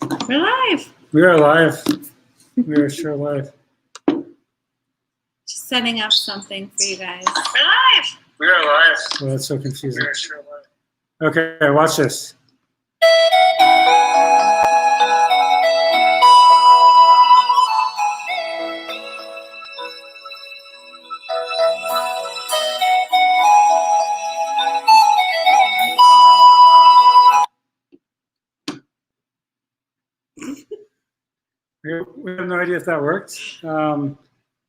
We're live. We are live. We are sure live. Just setting up something for you guys. We're live. We are live. Oh, that's so confusing. We are sure live. Okay, watch this. We have no idea if that worked, but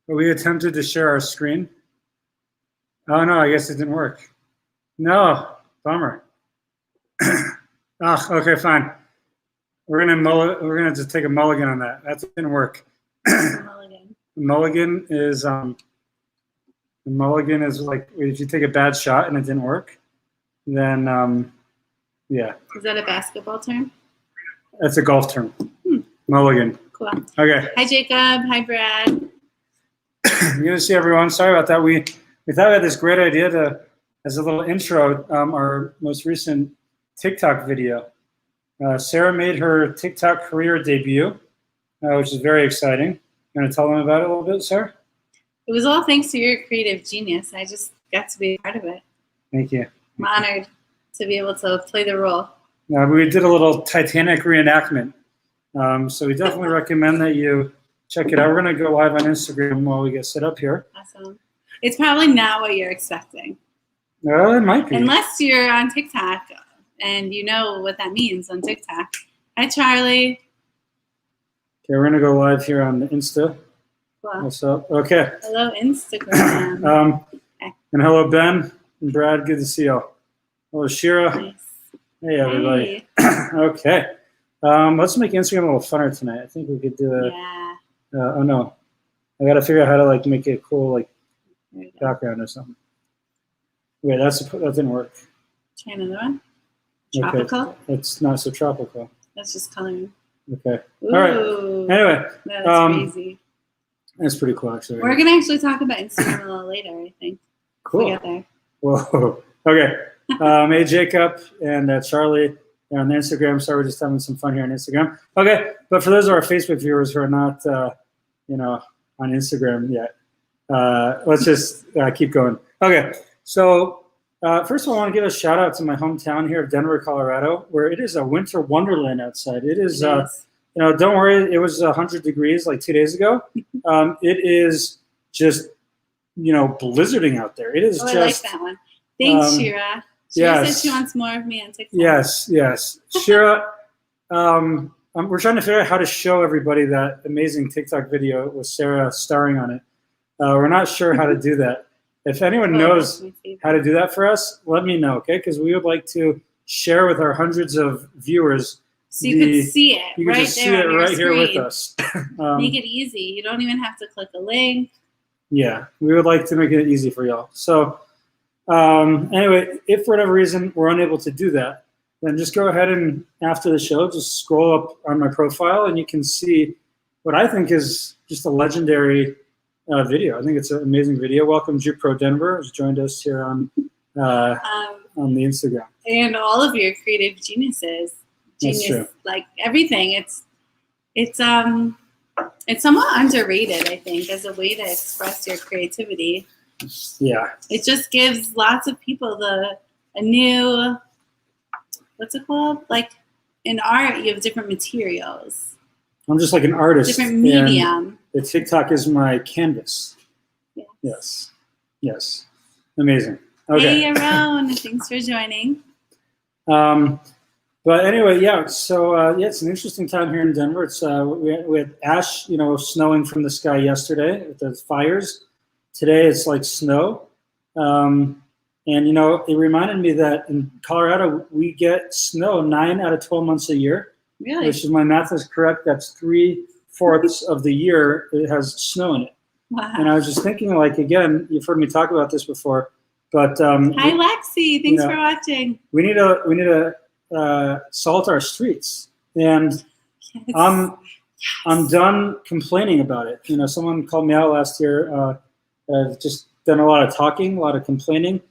we attempted to share our screen. Oh no, I guess it didn't work. No, bummer. Okay, fine. We're gonna just take a mulligan on that. That didn't work. Mulligan. Mulligan is like if you take a bad shot and it didn't work, then yeah. Is that a basketball term? That's a golf term. Mulligan. Cool. Okay. Hi Jacob. Hi Brad. Good to see everyone. Sorry about that. We thought we had this great idea to, as a little intro, our most recent TikTok video. Sarah made her TikTok career debut, which is very exciting. You want to tell them about it a little bit, Sarah? It was all thanks to your creative genius. I just got to be a part of it. Thank you. I'm honored to be able to play the role. We did a little Titanic reenactment. So we definitely recommend that you check it out. We're going to go live on Instagram while we get set up here. Awesome. It's probably not what you're expecting. Well, it might be. Unless you're on TikTok and you know what that means on TikTok. Hi, Charlie. Okay, we're going to go live here on the Insta. Cool. What's up? Okay. Hello, Instagram. And hello, Ben and Brad. Good to see you all. Hello, Shira. Nice. Hey, everybody. Hey. Okay. Let's make Instagram a little funner tonight. I think we could do a. Yeah. Oh no, I got to figure out how to like make it cool, like background or something. Wait, that didn't work. Try another one. Tropical. Okay. It's not so tropical. That's just coloring. Okay. Ooh, all right. Anyway, that's crazy. That's pretty cool, actually. We're gonna actually talk about Instagram a little later, I think. Cool. We get there. Whoa. Okay. Hey, Jacob and Charlie. On the Instagram, so we're just having some fun here on Instagram. Okay, but for those of our Facebook viewers who are not, on Instagram yet, let's just keep going. Okay, so first of all, I want to give a shout out to my hometown here of Denver, Colorado, where it is a winter wonderland outside. It is, don't worry, it was 100 degrees like 2 days ago. It is just, blizzarding out there. It is just. I like that one. Thanks, Shira. Shira said she wants more of me on TikTok. Yes. Shira, we're trying to figure out how to show everybody that amazing TikTok video with Sarah starring on it. We're not sure how to do that. If anyone knows how to do that for us, let me know, okay? Because we would like to share with our hundreds of viewers. So you could see it you right just there see it on right your here screen. with us. Make it easy. You don't even have to click a link. Yeah, we would like to make it easy for y'all. So anyway, if for whatever reason we're unable to do that, then just go ahead and after the show, just scroll up on my profile and you can see what I think is just a legendary video. I think it's an amazing video. Welcome, Pro Denver has joined us here on the Instagram. And all of your creative geniuses. That's true. Like everything. It's somewhat underrated, I think, as a way to express your creativity. Yeah. It just gives lots of people a new, what's it called? Like in art, you have different materials. I'm just like an artist. Different medium. The TikTok is my canvas. Yes. Amazing. Okay. Hey, Aaron. Thanks for joining. But anyway, yeah. So it's an interesting time here in Denver. It's we had ash, snowing from the sky yesterday with the fires. Today it's like snow. And, it reminded me that in Colorado, we get snow 9 out of 12 months a year. Really? Which is, my math is correct. That's 3/4 of the year it has snow in it. Wow. And I was just thinking, like, again, you've heard me talk about this before, but. Hi, Lexi. Thanks for watching. We need to salt our streets. And I'm done complaining about it. Someone called me out last year. I've just done a lot of talking, a lot of complaining.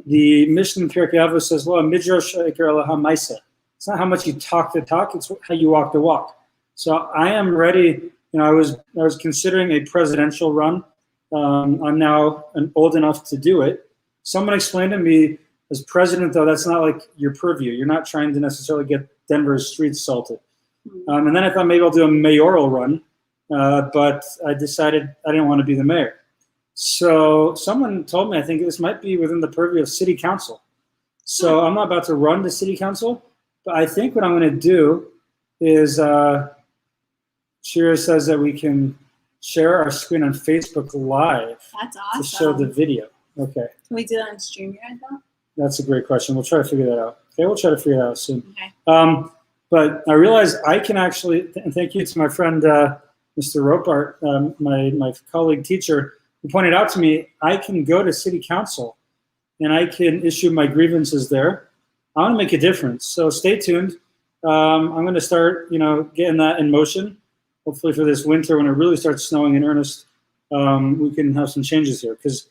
The Mishnah in Pirkei Avos says, "Lo midrash eker elaha ma'aseh." It's not how much you talk the talk; it's how you walk the walk. So I am ready. I was considering a presidential run. I'm now old enough to do it. Someone explained to me, as president, though, that's not like your purview. You're not trying to necessarily get Denver's streets salted. And then I thought maybe I'll do a mayoral run, but I decided I didn't want to be the mayor. So someone told me I think this might be within the purview of city council. So I'm not about to run to city council, but I think what I'm going to do is Shira says that we can share our screen on Facebook Live. That's awesome. To show the video. Okay. Can we do that on StreamYard though? That's a great question. We'll try to figure that out. Okay, we'll try to figure that out soon. Okay. But I realized I can actually, and thank you to my friend Mr. Ropart, my colleague teacher, who pointed out to me, I can go to city council and I can issue my grievances there. I want to make a difference. So stay tuned. I'm going to start, getting that in motion. Hopefully for this winter, when it really starts snowing in earnest, we can have some changes here. Because at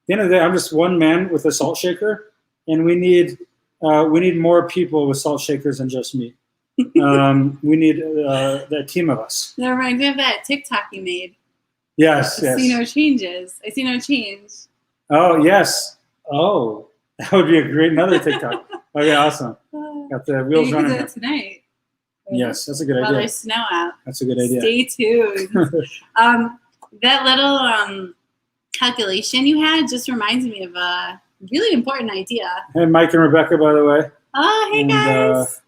the end of the day, I'm just one man with a salt shaker, and we need more people with salt shakers than just me. We need that team of us. That reminds me of that TikTok you made. Yes, I see no changes. I see no change. Oh, yes. Oh, that would be another TikTok. Okay, awesome. Got the wheels running. Maybe tonight. Yes, that's a good idea. While there's snow out. That's a good idea. Stay tuned. That little calculation you had just reminds me of a really important idea. Hey, Mike and Rebecca, by the way. Oh, hey, guys.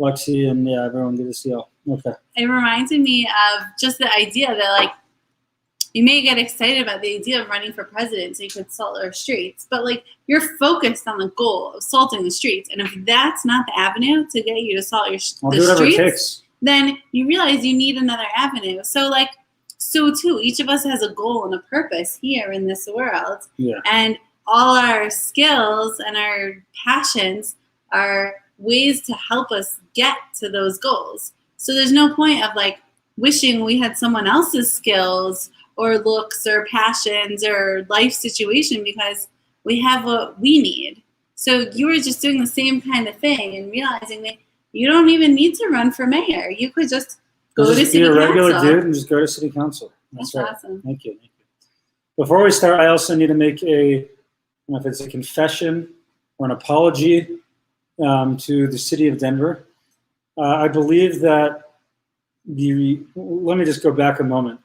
Lexi and everyone, good to see you. Okay. It reminded me of just the idea that you may get excited about the idea of running for president so you could salt our streets, but you're focused on the goal of salting the streets. And if that's not the avenue to get you to salt the streets, then you realize you need another avenue. So so too, each of us has a goal and a purpose here in this world. Yeah. And all our skills and our passions are ways to help us get to those goals. So there's no point of wishing we had someone else's skills or looks or passions or life situation, because we have what we need. So you were just doing the same kind of thing and realizing that you don't even need to run for mayor. You could just go to city council. Be a regular dude and just go to city council. That's right. Awesome. Thank you. Before we start, I also need to make I don't know if it's a confession or an apology to the city of Denver. I believe that let me just go back a moment.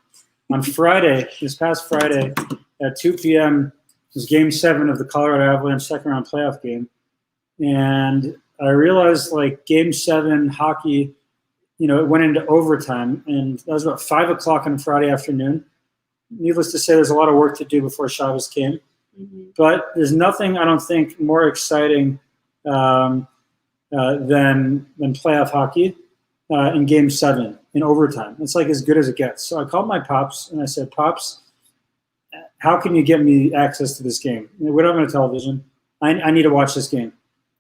On Friday, this past Friday, at 2 p.m., was Game 7 of the Colorado Avalanche second-round playoff game. And I realized, Game 7 hockey, it went into overtime. And that was about 5 o'clock on Friday afternoon. Needless to say, there's a lot of work to do before Shabbos came. Mm-hmm. But there's nothing, I don't think, more exciting than playoff hockey in Game 7 in overtime. It's as good as it gets. So I called my pops and I said, Pops, how can you get me access to this game? We don't have a television. I need to watch this game.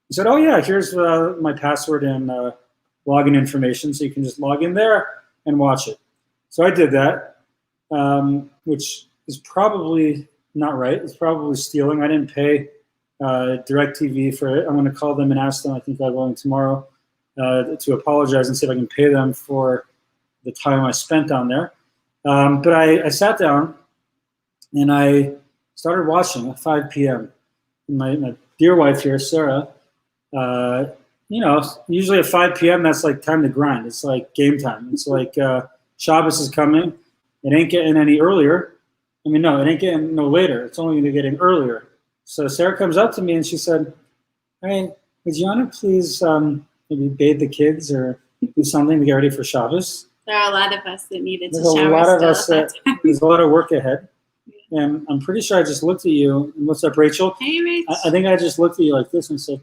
He said, oh yeah, here's my password and login information, so you can just log in there and watch it. So I did that, which is probably not right. It's probably stealing. I didn't pay DirecTV for it. I'm going to call them and ask them. I think I'm going tomorrow to apologize and see if I can pay them for the time I spent on there. But I sat down and I started watching at 5 p.m. My dear wife here, Sarah, usually at 5 p.m. that's time to grind. It's game time. It's Shabbos is coming. It ain't getting any earlier. It ain't getting no later. It's only getting earlier. So Sarah comes up to me and she said, hey, would you want to please maybe bathe the kids or do something to get ready for Shabbos? There are a lot of us that needed to shower. There's a lot of work ahead. Yeah. And I'm pretty sure I just looked at you and what's up, Rachel? Hey, Rachel. I think I just looked at you like this and said,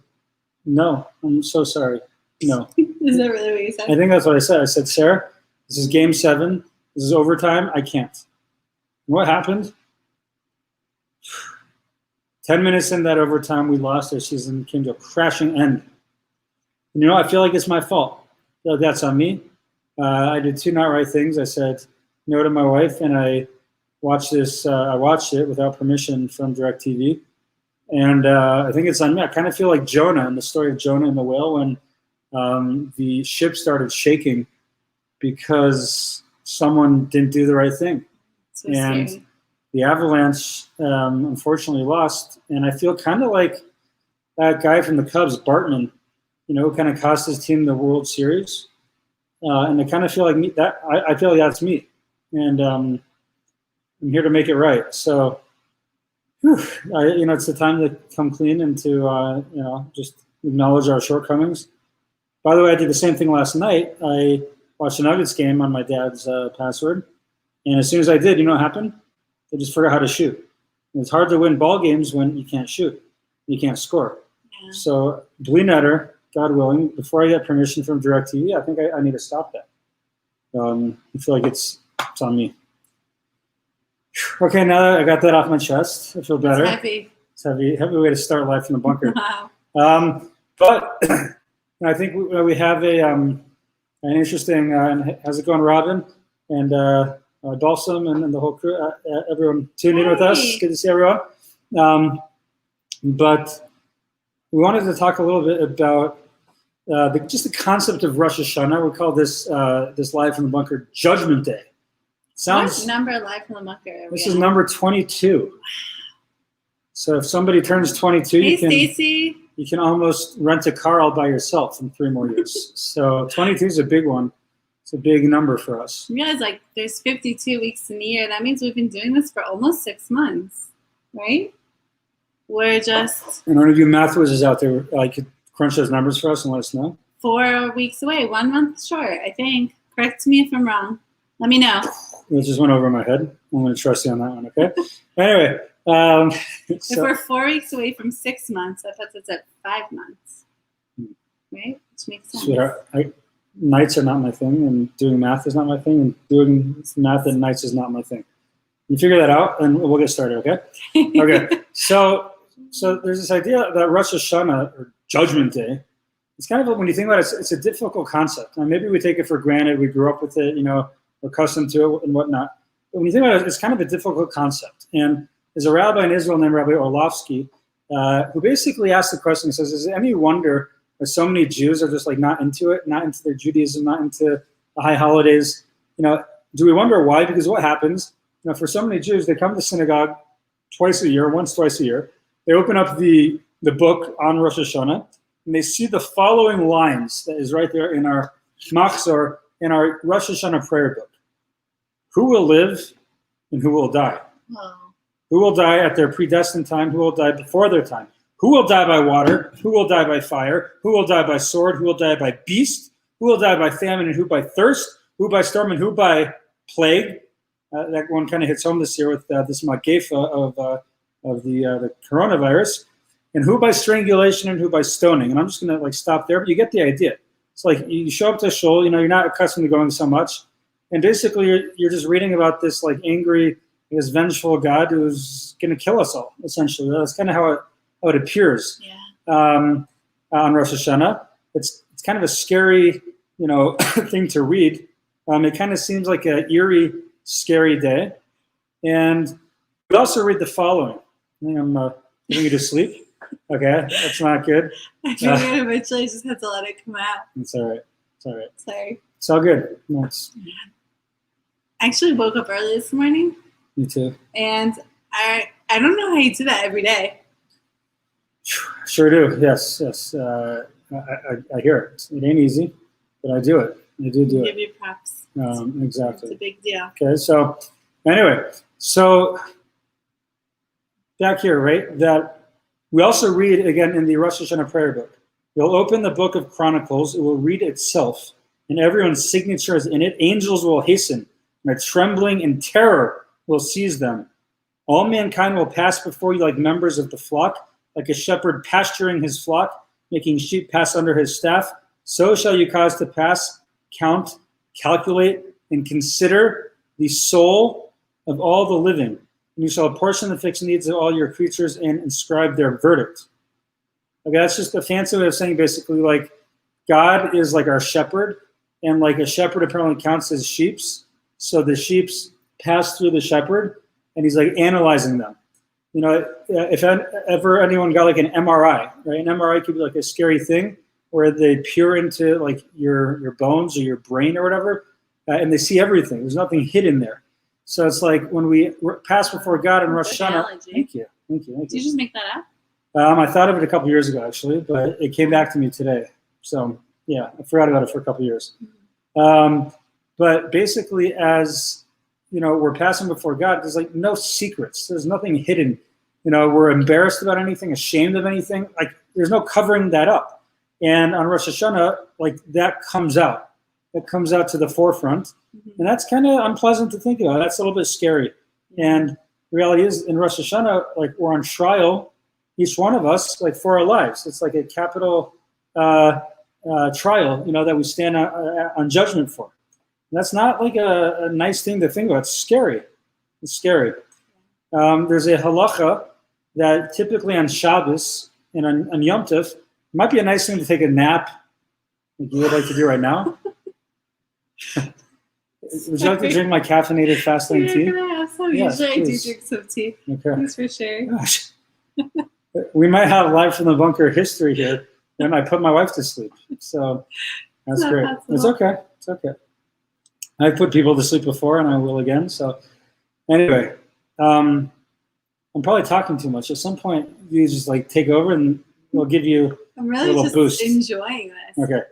no, I'm so sorry. No. Is that really what you said? I think that's what I said. I said, Sarah, this is Game 7. This is overtime. I can't. And what happened? 10 minutes in that overtime, we lost. Our season came to a crashing end. And I feel like it's my fault. I feel like that's on me. I did 2 not right things. I said no to my wife, and I watched this. I watched it without permission from DirecTV. And I think it's on me. I kind of feel like Jonah in the story of Jonah and the whale when the ship started shaking because someone didn't do the right thing. So And scary. the Avalanche unfortunately lost. And I feel kind of like that guy from the Cubs, Bartman, who kind of cost his team the World Series. And I kind of feel like me, I feel like that's me. And I'm here to make it right. So, it's the time to come clean and to, just acknowledge our shortcomings. By the way, I did the same thing last night. I watched a Nuggets game on my dad's password. And as soon as I did, you know what happened? I just forgot how to shoot. And it's hard to win ball games when you can't shoot. You can't score. Yeah. So, Blenetter, God willing, before I get permission from DirecTV, I think I need to stop that. I feel like it's on me. Okay, now that I got that off my chest, I feel better. It's heavy. It's heavy way to start life in the bunker. Wow. But I think we have an interesting. How's it going, Robin and Balsam and the whole crew? Everyone tuned in with us. Good to see everyone. But we wanted to talk a little bit about just the concept of Rosh Hashana. We call this live from the bunker Judgment Day. Sounds. What number live from the bunker? This is number 22. So if somebody turns 22, Hey, Stacy. you can almost rent a car all by yourself in 3 more years. So 22 is a big one. It's a big number for us. You realize there's 52 weeks in a year. That means we've been doing this for almost 6 months, right? We're just. And one of you math wizards out there, could crunch those numbers for us and let us know. 4 weeks away, 1 month short, I think. Correct me if I'm wrong. Let me know. It just went over my head. I'm going to trust you on that one, okay? Anyway. If we're 4 weeks away from 6 months, that puts us at 5 months. Right? Which makes sense. Sweetheart, nights are not my thing, and doing math is not my thing, and doing math at nights is not my thing. You figure that out, and we'll get started, okay? Okay. So there's this idea that Rosh Hashana, or Judgment Day, it's kind of, when you think about it, it's a difficult concept. And maybe we take it for granted. We grew up with it, we're accustomed to it and whatnot. But when you think about it, it's kind of a difficult concept. And there's a rabbi in Israel named Rabbi Orlovsky who basically asked the question, he says, is it any wonder that so many Jews are just not into it, not into their Judaism, not into the high holidays? Do we wonder why? Because what happens, for so many Jews, they come to synagogue once, twice a year. They open up the book on Rosh Hashana, and they see the following lines that is right there in our Machzor, in our Rosh Hashana prayer book. Who will live and who will die? Whoa. Who will die at their predestined time? Who will die before their time? Who will die by water? Who will die by fire? Who will die by sword? Who will die by beast? Who will die by famine and who by thirst? Who by storm and who by plague? That one kind of hits home this year with this Magefa of the coronavirus. And who by strangulation and who by stoning. And I'm just going to stop there, but you get the idea. It's you show up to shul, you're not accustomed to going so much. And basically you're just reading about this angry, this vengeful God who's going to kill us all, essentially. That's kind of how it appears on Rosh Hashanah. It's kind of a scary, thing to read. It kind of seems like an eerie, scary day. And we also read the following. I think I'm putting you to sleep. Okay, that's not good. I think eventually just have to let it come out. It's all right. Sorry. It's all good. No, I actually woke up early this morning. Me too. And I don't know how you do that every day. Sure do. Yes. I hear it. It ain't easy, but I do it. I do it. Give you props. Exactly. It's a big deal. Okay. So anyway, back here, right? That we also read again in the Rosh Hashanah prayer book. You'll open the book of Chronicles. It will read itself, and everyone's signature is in it. Angels will hasten, and a trembling and terror will seize them. All mankind will pass before you like members of the flock, like a shepherd pasturing his flock, making sheep pass under his staff. So shall you cause to pass, count, calculate, and consider the soul of all the living. And you shall apportion the fixed needs of all your creatures and inscribe their verdict. Okay, that's just a fancy way of saying basically God is like our shepherd, and a shepherd apparently counts his sheeps. So the sheeps pass through the shepherd, and he's analyzing them. If ever anyone got an MRI, right? An MRI could be a scary thing where they peer into your bones or your brain or whatever. and they see everything. There's nothing hidden there. So it's like when we pass before God in Rosh Hashana. Thank you. Did you just make that up? I thought of it a couple years ago, actually, but it came back to me today. So, yeah, I forgot about it for a couple years. But basically, as, we're passing before God, there's like no secrets. There's nothing hidden. We're embarrassed about anything, ashamed of anything. Like, there's no covering that up. And on Rosh Hashana, like, that comes out. It comes out to the forefront. And that's kind of unpleasant to think about. That's a little bit scary. And the reality is, in Rosh Hashanah, like, we're on trial, each one of us, like, for our lives. It's like a capital trial, that we stand on judgment for. And that's not like a nice thing to think about. It's scary. It's scary. There's a halacha that typically on Shabbos and on Yom Tov, it might be a nice thing to take a nap, like you would like to do right now. Would you like to drink my caffeinated fast lane tea? You're going to have some. Yes, Usually I do please. drink some tea. Okay. Thanks for sharing. Gosh. We might have live from the bunker history here when I put my wife to sleep. So that's great. Possible. It's okay. It's okay. I've put people to sleep before and I will again. So anyway, I'm probably talking too much. At some point, you just like take over and we'll give you I'm really a little just boost. enjoying this. Okay.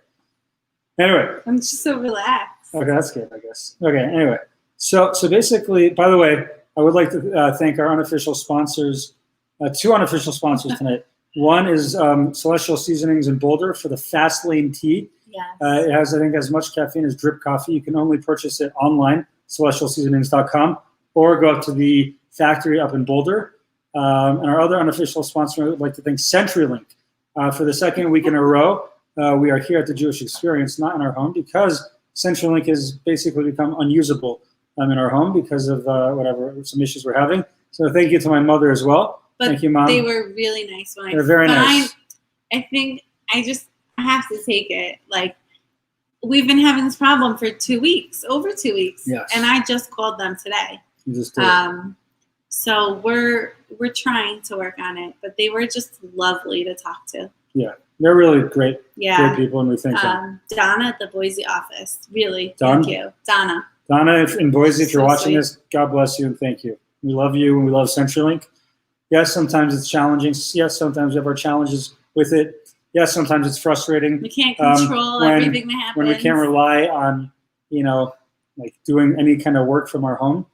Anyway. I'm just so relaxed. Okay, that's good, I guess. Okay, anyway. So basically, by the way, I would like to thank our unofficial sponsors, two unofficial sponsors tonight. One is Celestial Seasonings in Boulder for the Fast Lane Tea. Yes. It has, I think, as much caffeine as drip coffee. You can only purchase it online, celestialseasonings.com, or go up to the factory up in Boulder. And our other unofficial sponsor, I would like to thank CenturyLink. For the second week in a row, we are here at the Jewish Experience, not in our home, because CenturyLink has basically become unusable in our home because of some issues we're having. So thank you to my mother as well. But thank you, Mom. They were really nice when They're very nice. I think I have to take it. Like, we've been having this problem for 2 weeks, over 2 weeks. Yes. And I just called them today. You just did. So we're trying to work on it, but they were just lovely to talk to. Yeah, they're really great, Yeah. great people, and we thank them. Donna at the Boise office, really, Don? thank you. Donna in Boise, if you're So watching sweet. this, God bless you and thank you. We love you and we love CenturyLink. Yes, sometimes it's challenging. Yes, sometimes we have our challenges with it. Yes, sometimes it's frustrating. We can't control everything that happens. When we can't rely on, like doing any kind of work from our home,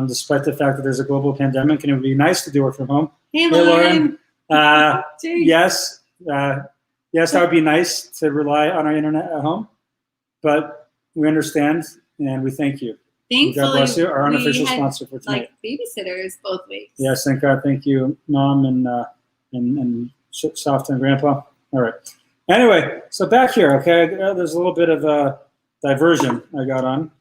despite the fact that there's a global pandemic and it would be nice to do work from home. Hey, Lauren. Yes, that would be nice to rely on our internet at home, but we understand and we thank you. Thankfully, God bless you, our unofficial we had, sponsor for tonight. like, babysitters both weeks. Yes, thank God. Thank you, Mom and Soft and Grandpa. All right. Anyway, so back here, okay, there's a little bit of a diversion I got on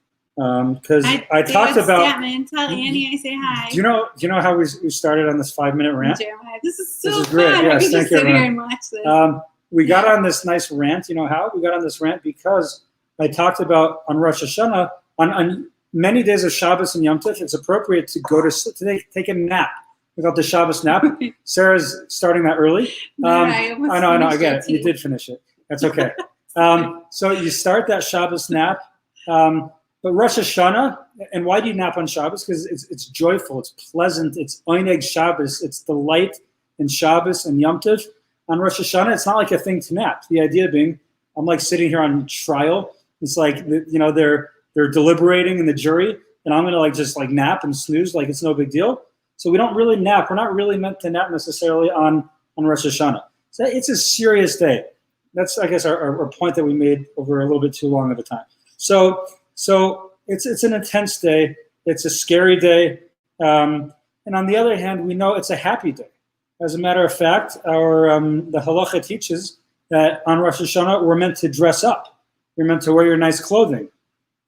because I talked about. Statman, tell Annie I say hi. Do you know how we started on this 5-minute rant? Jeremiah, this is so This is fun. great. I Yes, can thank just you, sit here everyone. and watch this. We got on this nice rant. You know how? We got on this rant because I talked about on Rosh Hashana, on many days of Shabbos and Yom Tov, it's appropriate to go to take a nap. We got the Shabbos nap. Sarah's starting that early. I know, I get it. You did finish it. That's okay. So you start that Shabbos nap. But Rosh Hashana, and why do you nap on Shabbos? Because it's joyful, it's pleasant, it's Oneg Shabbos, it's delight in Shabbos and Yom Tov. On Rosh Hashana, it's not like a thing to nap. The idea being, I'm like sitting here on trial. It's like, they're deliberating in the jury, and I'm going to just nap and snooze like it's no big deal. So we don't really nap. We're not really meant to nap necessarily on Rosh Hashana. So it's a serious day. That's, I guess, our point that we made over a little bit too long of a time. So it's an intense day. It's a scary day. And on the other hand, we know it's a happy day. As a matter of fact, the halacha teaches that on Rosh Hashanah, we're meant to dress up. You're meant to wear your nice clothing.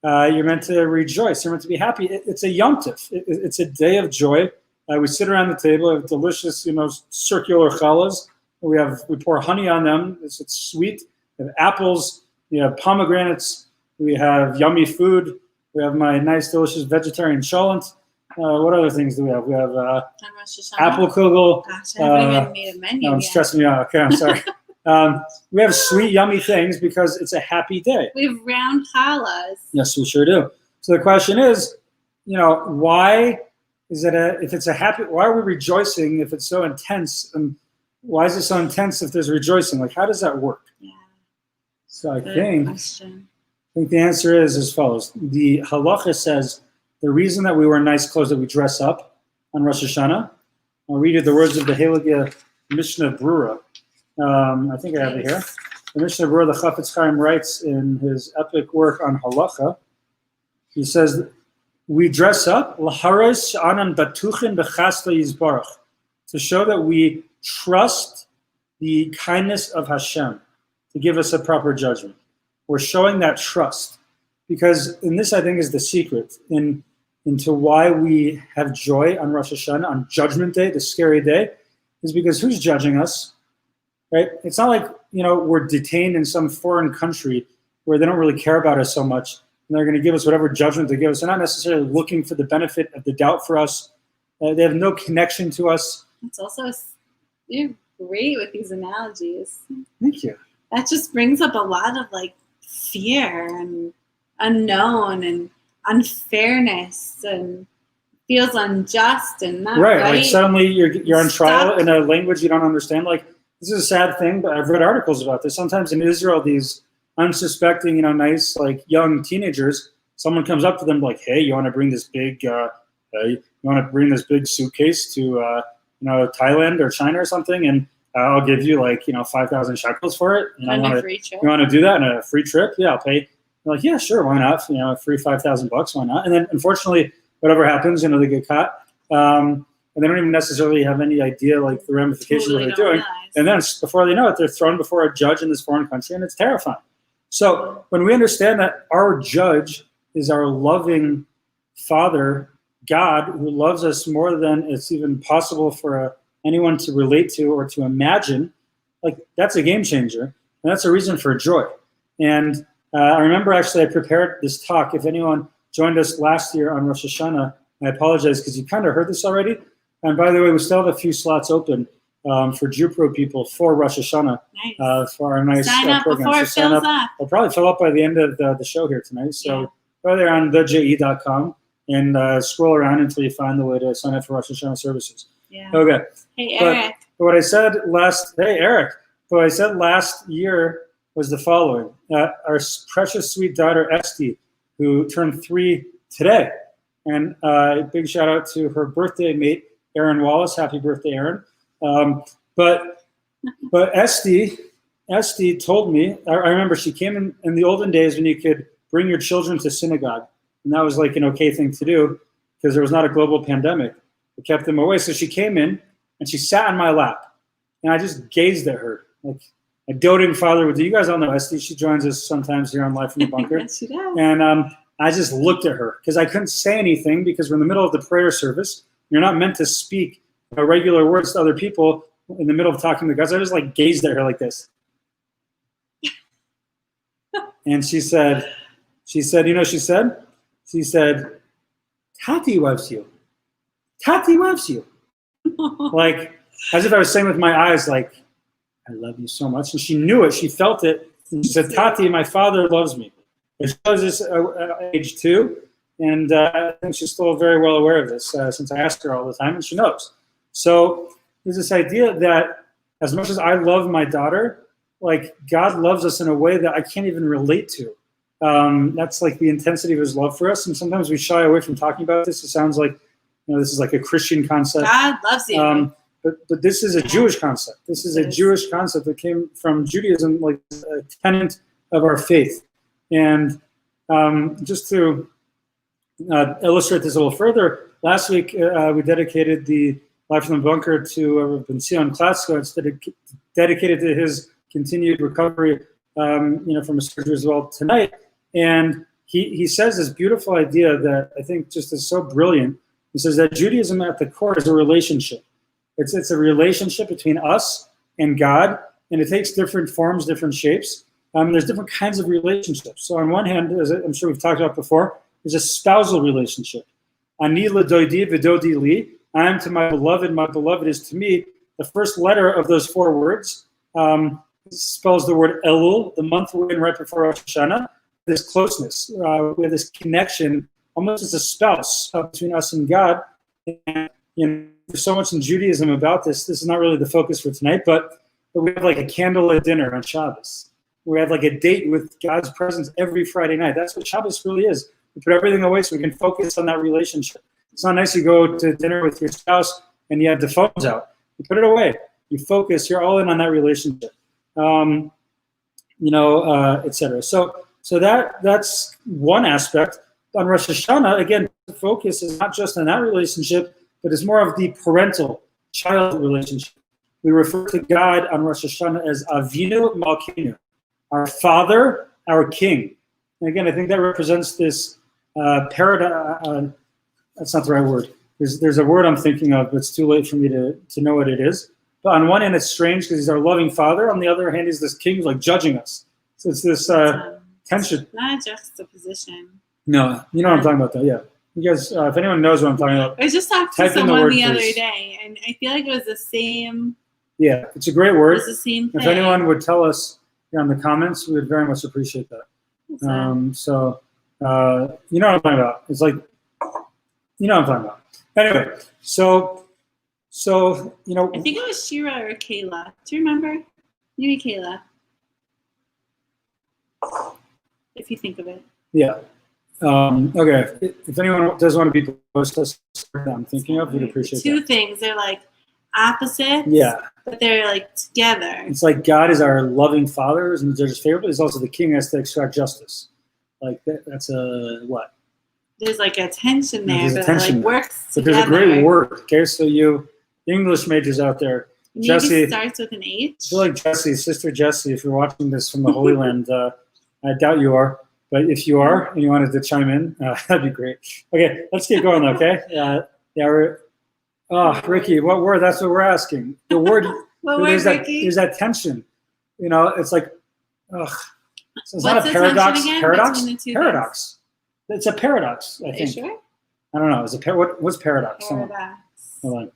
You're meant to rejoice. You're meant to be happy. It's a Yom Tov. It's a day of joy. We sit around the table, we have delicious, circular challahs. We pour honey on them. It's sweet. We have apples. We have pomegranates. We have yummy food. We have my nice, delicious vegetarian cholent. What other things do we have? We have apple kugel. Gosh, I haven't even made a menu No, I'm yet. stressing you out. Okay, I'm sorry. We have sweet, yummy things because it's a happy day. We have round challahs. Yes, we sure do. So the question is, why is it if it's a happy? Why are we rejoicing if it's so intense? And why is it so intense if there's rejoicing? Like, how does that work? Yeah. So I Good think question. the answer is as follows. The halacha says the reason that we wear nice clothes, that we dress up on Rosh Hashana. I'll read you the words of the Heilige Mishnah Brura. I think I have it here. The Mishnah Brura, the Chafetz Chaim, writes in his epic work on halacha. He says, we dress up to show that we trust the kindness of Hashem to give us a proper judgment. We're showing that trust. Because, and this I think is the secret into why we have joy on Rosh Hashanah, on Judgment Day, the scary day, is because who's judging us? Right? It's not like, we're detained in some foreign country where they don't really care about us so much, and they're going to give us whatever judgment they give us. They're not necessarily looking for the benefit of the doubt for us. They have no connection to us. It's also you're great with these analogies. Thank you. That just brings up a lot of fear and unknown and unfairness and feels unjust and not right. right. Like suddenly you're on trial in a language you don't understand. Like, this is a sad thing, but I've read articles about this. Sometimes in Israel, these unsuspecting, nice, young teenagers, someone comes up to them like, hey, you want to bring this big suitcase to Thailand or China or something, and I'll give you 5,000 shekels for it. On a free trip. You want to do that on a free trip? Yeah, I'll pay. They're like, yeah, sure, why not? Free $5,000, why not? And then unfortunately, whatever happens, they get caught, and they don't even necessarily have any idea the ramifications of what they're doing. And then before they know it, they're thrown before a judge in this foreign country, and it's terrifying. So when we understand that our judge is our loving Father, God, who loves us more than it's even possible for anyone to relate to or to imagine, that's a game changer. And that's a reason for joy. And I remember actually I prepared this talk. If anyone joined us last year on Rosh Hashana, I apologize because you kind of heard this already. And by the way, we still have a few slots open for JUPRO people for Rosh Hashanah. Nice. For our nice sign up program. before it fills up. I'll probably fill up by the end of the show here tonight. So go there on thej.com and scroll around until you find the way to sign up for Rosh Hashanah services. Yeah. Okay. Hey, Eric. But what I said last year was the following. Our precious, sweet daughter, Esty, who turned 3 today. And a big shout out to her birthday mate, Aaron Wallace. Happy birthday, Aaron. But Esty told me, I remember she came in the olden days when you could bring your children to synagogue. And that was an okay thing to do because there was not a global pandemic. It kept them away. So she came in and she sat on my lap. And I just gazed at her like a doting father would do. You guys all know Esty. She joins us sometimes here on Live from the Bunker. Yes, she does. And I just looked at her because I couldn't say anything because we're in the middle of the prayer service. You're not meant to speak regular words to other people in the middle of talking to God. So I just gazed at her like this. And she said, she said, Tati loves you. Tati loves you. As if I was saying with my eyes, I love you so much. And she knew it. She felt it. And she said, Tati, my father loves me. And she knows this at age 2. And I think she's still very well aware of this since I ask her all the time, and she knows. So there's this idea that as much as I love my daughter, God loves us in a way that I can't even relate to. That's the intensity of his love for us. And sometimes we shy away from talking about this. It sounds like, this is a Christian concept. God loves you. But this is a Jewish concept. This is a Jewish concept that came from Judaism, a tenet of our faith. And just to illustrate this a little further, last week we dedicated the Life from the Bunker to Rabbi Zion Klatsko. It's dedicated to his continued recovery, from a surgery as well tonight. And he says this beautiful idea that I think just is so brilliant. He says that Judaism at the core is a relationship. It's a relationship between us and God, and it takes different forms, different shapes. There's different kinds of relationships. So on one hand, as I'm sure we've talked about before, there's a spousal relationship. Ani l'doidi v'dodi li. I am to my beloved is to me. The first letter of those 4 words spells the word Elul, the month we're in right before Rosh Hashana. This closeness, we have this connection, almost as a spouse between us and God. And, there's so much in Judaism about this. This is not really the focus for tonight, but we have like a candlelit dinner on Shabbos. We have like a date with God's presence every Friday night. That's what Shabbos really is. We put everything away so we can focus on that relationship. It's not nice you go to dinner with your spouse and you have the phones out. You put it away. You focus. You're all in on that relationship, etc. So that's one aspect. On Rosh Hashanah, again, the focus is not just on that relationship, but it's more of the parental-child relationship. We refer to God on Rosh Hashanah as Avinu Malkeinu, our Father, our King. And again, I think that represents this paradigm. That's not the right word. There's a word I'm thinking of, but it's too late for me to know what it is. But on one hand, it's strange because he's our loving Father. On the other hand, he's this King who's like judging us. So it's this tension. Not a juxtaposition. No, you know what I'm talking about, though. Yeah, you guys. If anyone knows what I'm talking about, I just talked to someone the other day, and I feel like it was the same. Yeah, it's a great word. It's the same thing. If anyone would tell us in the comments, we would very much appreciate that. You know what I'm talking about. It's like, you know what I'm talking about. Anyway, so I think it was Shira or Kayla. Do you remember? Maybe Kayla. If you think of it. Yeah. Okay. If anyone does want to be close to us, I'm thinking of, we'd appreciate Two that. things. They're like opposites. Yeah. But they're like together. It's like God is our loving Father and the judge's favorite, but he's also the King who has to extract justice. Like that's a what? There's like a tension there, There's a tension it like works but together. there's a great word. Okay, so you English majors out there, Maybe Jesse starts with an H. I feel like Jesse, Sister Jesse, if you're watching this from the Holy Land, I doubt you are, but if you are and you wanted to chime in, that'd be great. Okay, let's keep going, okay? Ricky, what word? That's what we're asking. The word, there's that tension. It's like, ugh. So it's not a paradox. Paradox. It's a paradox, I think. Are you sure? I don't know. What's paradox? Paradox. Hold on.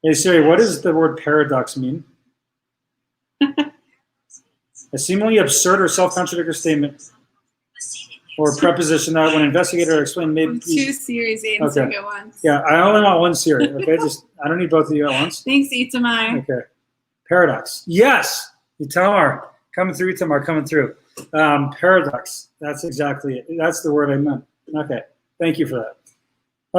Hey Siri, what does the word paradox mean? A seemingly absurd or self-contradictory statement or preposition that when investigated or explained may be... Two Siris answering at once. Yeah, I only want one Siri, okay? I don't need both of you at once. Thanks, Itamar. Okay. Paradox. Yes! Itamar. Coming through, Itamar, coming through. Paradox. That's exactly it. That's the word I meant. Okay. Thank you for that.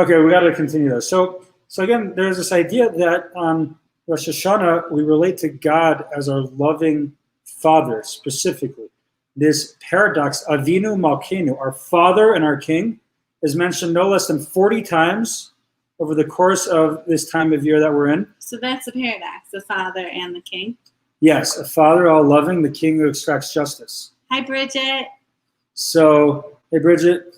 Okay, we got to continue though. So again, there's this idea that on Rosh Hashanah, we relate to God as our loving Father, specifically. This paradox, Avinu Malkeinu, our Father and our King, is mentioned no less than 40 times over the course of this time of year that we're in. So that's the paradox, the Father and the King. Yes, a Father all-loving, the King who extracts justice. Hi, Bridget. So, hey, Bridget.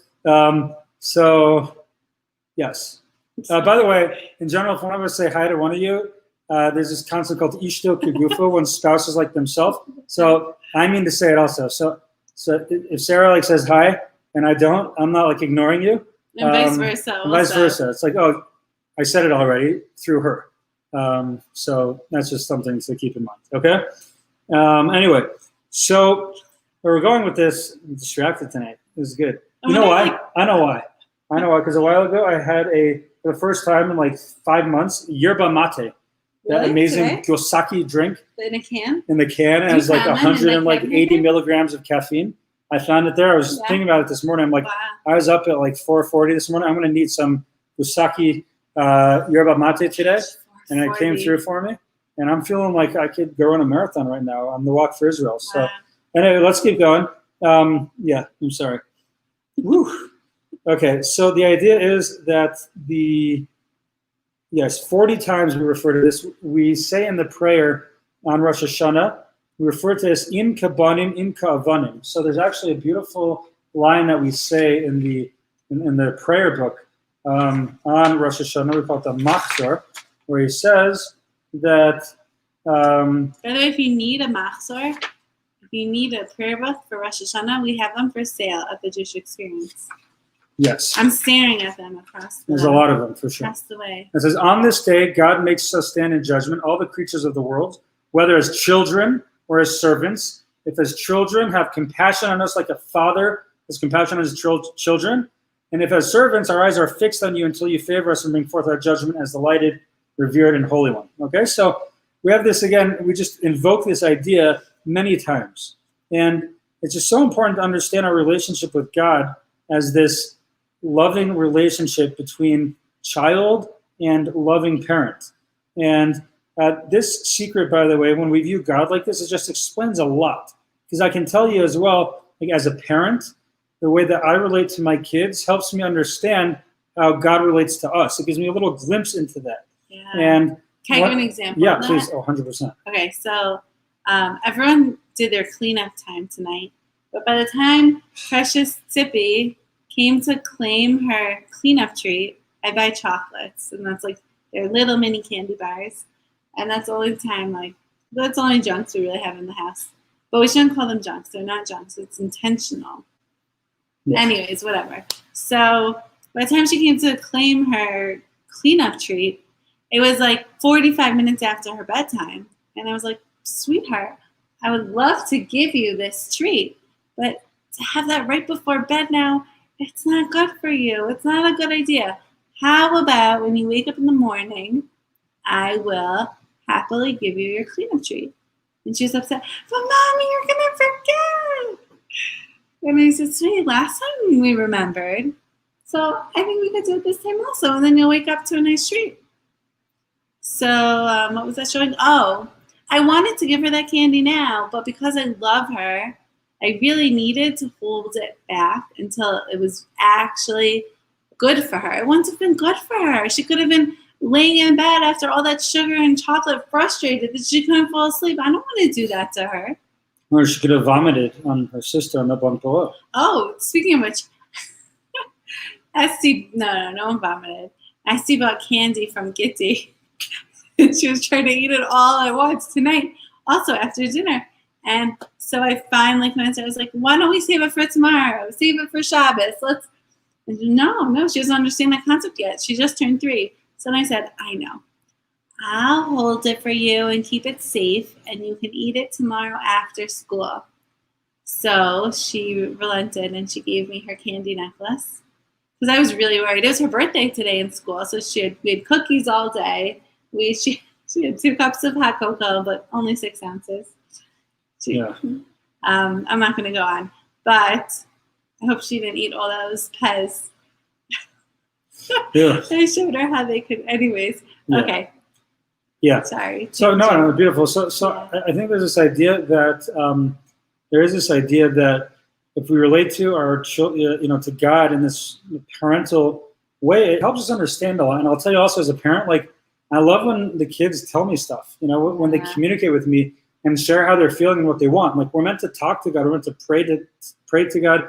Yes. By the way, in general, if one of us say hi to one of you, there's this concept called ishto kugufo, when spouses like themselves. So I mean to say it also. So if Sarah says hi and I don't, I'm not ignoring you. And vice versa. And vice versa. It's like, oh, I said it already through her. So that's just something to keep in mind. Okay. Anyway, so where we're going with this, I'm distracted tonight. This is good. You know why? I know why. Because a while ago I had for the first time in 5 months, yerba mate. That amazing Gyosaki drink. In a can? In the can. It has 180 milligrams of caffeine. I found it there. I was thinking about it this morning. I'm like, wow. I was up at 4:40 this morning. I'm going to need some Gyosaki yerba mate today. And it came through for me. And I'm feeling like I could go run a marathon right now on the Walk for Israel. So anyway, let's keep going. I'm sorry. Woo. Okay, so the idea is that 40 times we refer to this. We say in the prayer on Rosh Hashana, we refer to this im kabanim, im ka'avanim. So there's actually a beautiful line that we say in the prayer book on Rosh Hashana. We call it the Machzor, where he says that... By the way, if you need a Machzor, if you need a prayer book for Rosh Hashana, we have them for sale at the Jewish Experience. Yes. I'm staring at them across There's a lot of them, for sure. Across the way. It says, on this day, God makes us stand in judgment, all the creatures of the world, whether as children or as servants, if as children have compassion on us like a father has compassion on his children, and if as servants our eyes are fixed on you until you favor us and bring forth our judgment as the lighted, revered, and holy one. Okay, so we have this again, we just invoke this idea many times. And it's just so important to understand our relationship with God as this loving relationship between child and loving parent. And this secret, by the way, when we view God like this, it just explains a lot. Because I can tell you as well, like as a parent, the way that I relate to my kids helps me understand how God relates to us. It gives me a little glimpse into that. Yeah. And can I give an example? Yeah, of that? please. 100%. Okay, so everyone did their cleanup time tonight, but by the time precious Tippy came to claim her cleanup treat, I buy chocolates, and that's like they're little mini candy bars, and that's the only time that's the only junks we really have in the house. But we shouldn't call them junks; they're not junks. It's intentional. Yeah. Anyways, whatever. So by the time she came to claim her cleanup treat, it was like 45 minutes after her bedtime, and I was like, "Sweetheart, I would love to give you this treat, but to have that right before bed now, it's not good for you. It's not a good idea. How about when you wake up in the morning, I will happily give you your cleanup treat?" And she was upset, "But Mommy, you're going to forget." And I said, "Sweetie, last time we remembered, so I think we could do it this time also, and then you'll wake up to a nice treat." So what was that showing? Oh, I wanted to give her that candy now, but because I love her, I really needed to hold it back until it was actually good for her. It wouldn't have been good for her. She could have been laying in bed after all that sugar and chocolate, frustrated that she couldn't fall asleep. I don't want to do that to her. Or she could have vomited on her sister on the bungalow. Oh, speaking of which, no one vomited. Esty bought candy from Gitty. And she was trying to eat it all at once tonight, also after dinner. And so I finally convinced her. I was like, "Why don't we save it for tomorrow? Save it for Shabbos. Let's." And no, she doesn't understand that concept yet. She just turned 3. So then I said, "I know. I'll hold it for you and keep it safe, and you can eat it tomorrow after school." So she relented, and she gave me her candy necklace. Because I was really worried. It was her birthday today in school, so we had cookies all day. She had 2 cups of hot cocoa, but only 6 ounces. I'm not going to go on, but I hope she didn't eat all those Pez. Yeah. I showed her how they could. Anyways, yeah. Okay. Yeah. Sorry. So no, beautiful. So yeah. I think there's this idea that if we relate to our children, to God in this parental way, it helps us understand a lot. And I'll tell you also, as a parent, I love when the kids tell me stuff. When they communicate with me and share how they're feeling and what they want. We're meant to talk to God. We're meant to pray to God,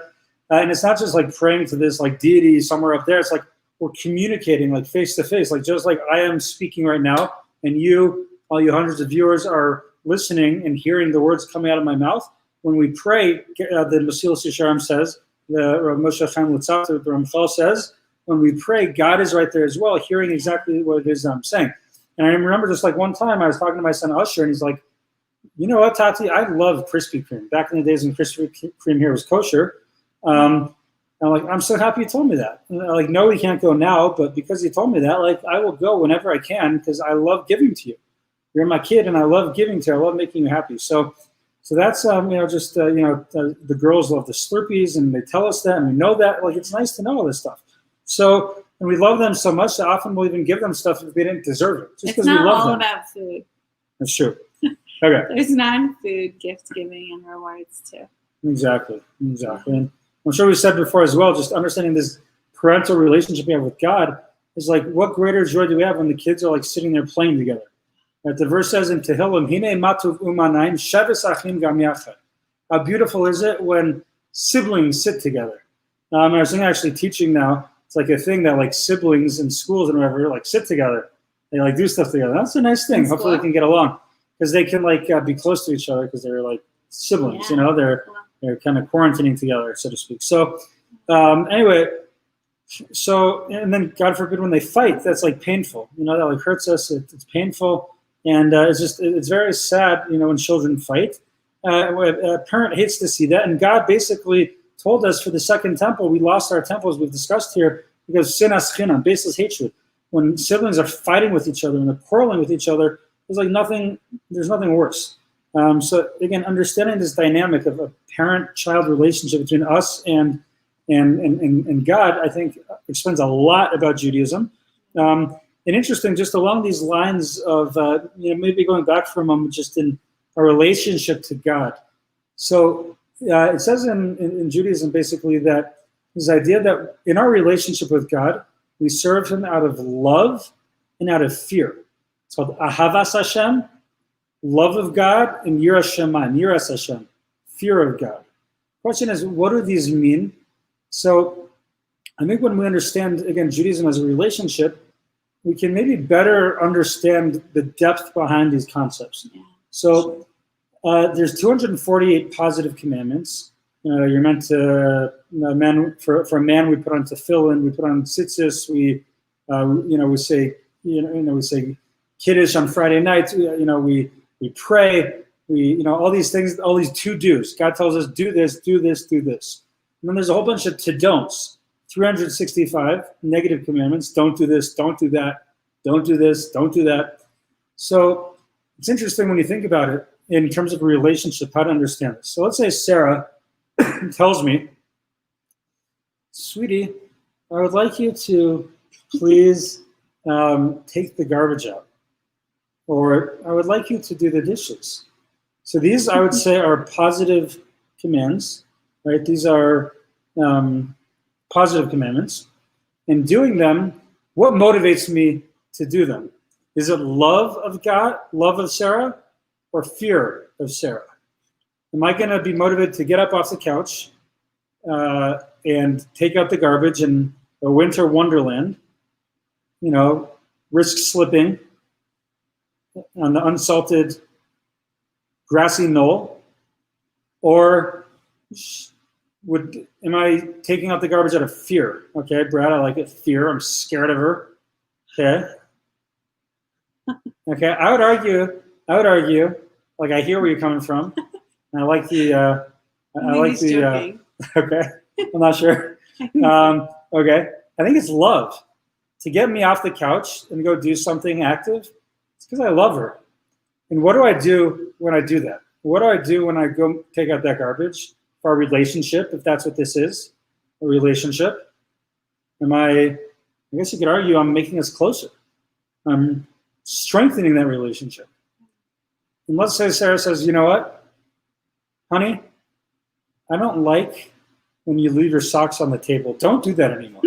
and it's not just praying to this deity somewhere up there. It's we're communicating face to face, just like I am speaking right now, and all you hundreds of viewers are listening and hearing the words coming out of my mouth. When we pray, the Mesilas Yesharim says, the Rav Moshe Chaim Lutzat, the Ramchal says, when we pray, God is right there as well, hearing exactly what it is I'm saying. And I remember just one time I was talking to my son Usher, and he's like, "You know what, Tati? I love Krispy Kreme. Back in the days when Krispy Kreme here was kosher." I'm so happy you told me that. No, we can't go now, but because you told me that, I will go whenever I can because I love giving to you. You're my kid, and I love giving to you. I love making you happy. So that's the girls love the Slurpees, and they tell us that, and we know that. It's nice to know all this stuff. So, and we love them so much that often we'll even give them stuff if they didn't deserve it, just because we love them. It's not all about food. That's true. Okay. There's non-food gift giving and rewards too. Exactly. And I'm sure we said before as well, just understanding this parental relationship we have with God is what greater joy do we have when the kids are sitting there playing together? Right? The verse says in Tehillim, "Hine matuv umanayim sheves achim gam yachad." How beautiful is it when siblings sit together? I was actually teaching now. It's a thing that siblings in schools and whatever sit together. They do stuff together. That's a nice thing. Hopefully they can get along because they can be close to each other because they're siblings. Yeah. They're kind of quarantining together, so to speak. So anyway, and then God forbid when they fight, that's painful. That hurts us. It's painful, and it's very sad. When children fight, A parent hates to see that, and God basically told us for the second temple, we lost our temple, as we've discussed here, because sinas chinam, baseless hatred. When siblings are fighting with each other and they're quarreling with each other, there's nothing worse. So again, understanding this dynamic of a parent-child relationship between us and God, I think explains a lot about Judaism. And interesting, just along these lines of maybe going back for a moment, just in a relationship to God. So it says in Judaism basically that this idea that in our relationship with God, we serve Him out of love and out of fear. It's called Ahavas Hashem, love of God, and Yiras Shamayim, Yiras Hashem, fear of God. Question is, what do these mean? So I think when we understand, again, Judaism as a relationship, we can maybe better understand the depth behind these concepts. Yeah. So there's 248 positive commandments. You're meant to, for a man, we put on tefillin, we put on tzitzis, we say kiddush on Friday nights, we pray, all these things, all these to-dos. God tells us, do this, do this, do this. And then there's a whole bunch of to-don'ts, 365 negative commandments. Don't do this, don't do that, don't do this, don't do that. So it's interesting when you think about it in terms of a relationship, how to understand this. So let's say Sarah tells me, sweetie, I would like you to please take the garbage out. Or I would like you to do the dishes. So these, I would say, are positive commands, right? These are positive commandments. In doing them, what motivates me to do them? Is it love of God, love of Sarah, or fear of Sarah? Am I going to be motivated to get up off the couch and take out the garbage in a winter wonderland, risk slipping on the unsalted grassy knoll? Or am I taking out the garbage out of fear? Okay, Brad, I like it. Fear. I'm scared of her. Okay. Okay. I would argue. Like, I hear where you're coming from. And I like the. Okay. I'm not sure. Okay. I think it's love. To get me off the couch and go do something active, it's because I love her. And what do I do when I do that? What do I do when I go take out that garbage for our relationship, if that's what this is, a relationship? I guess you could argue I'm making us closer. I'm strengthening that relationship. And let's say Sarah says, you know what, honey, I don't like when you leave your socks on the table. Don't do that anymore.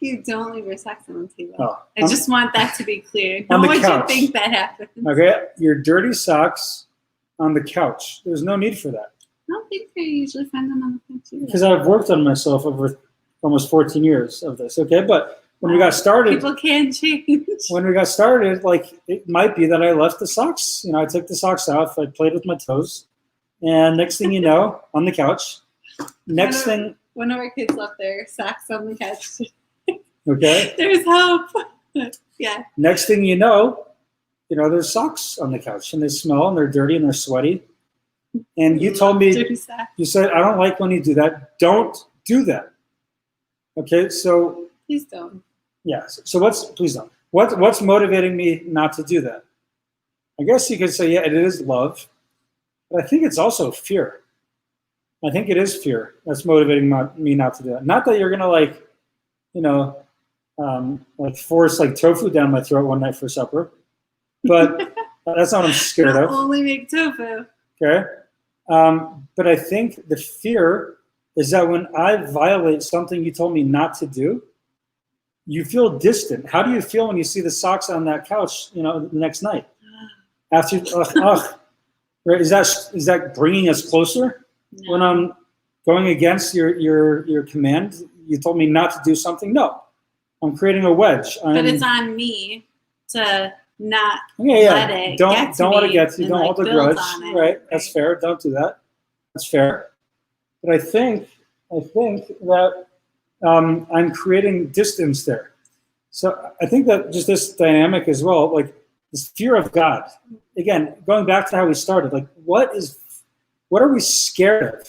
You don't leave your socks on the table. Oh, I just want that to be clear. On No the one couch. should think that happens. Okay, your dirty socks on the couch. There's no need for that. I don't think they usually find them on the couch either. Because I've worked on myself over almost 14 years of this. Okay, but when we got started, people can change. When we got started, like, it might be that I left the socks. I took the socks off. I played with my toes, and next thing you know, on the couch. One of our kids left their socks on the couch. Okay. There's hope. Yeah. Next thing you know, there's socks on the couch, and they smell, and they're dirty, and they're sweaty. And you told me, you said, I don't like when you do that. Don't do that. Okay, so. Please don't. Yeah, so please don't. What's motivating me not to do that? I guess you could say, yeah, it is love. But I think it's also fear. I think it is fear that's motivating me not to do that. Not that you're going to, force tofu down my throat one night for supper, but that's not what I'm scared of. Only make tofu. Okay, but I think the fear is that when I violate something you told me not to do, you feel distant. How do you feel when you see the socks on that couch, the next night? After, right? Is that bringing us closer? No. When I'm going against your command, you told me not to do something. No, I'm creating a wedge. But it's on me to not let it don't get to let it me get to you. Don't hold a grudge. Right? Right? That's fair. Don't do that. That's fair. But I think that I'm creating distance there. So I think that just this dynamic as well, like this fear of God. Again, going back to how we started, like what is what are we scared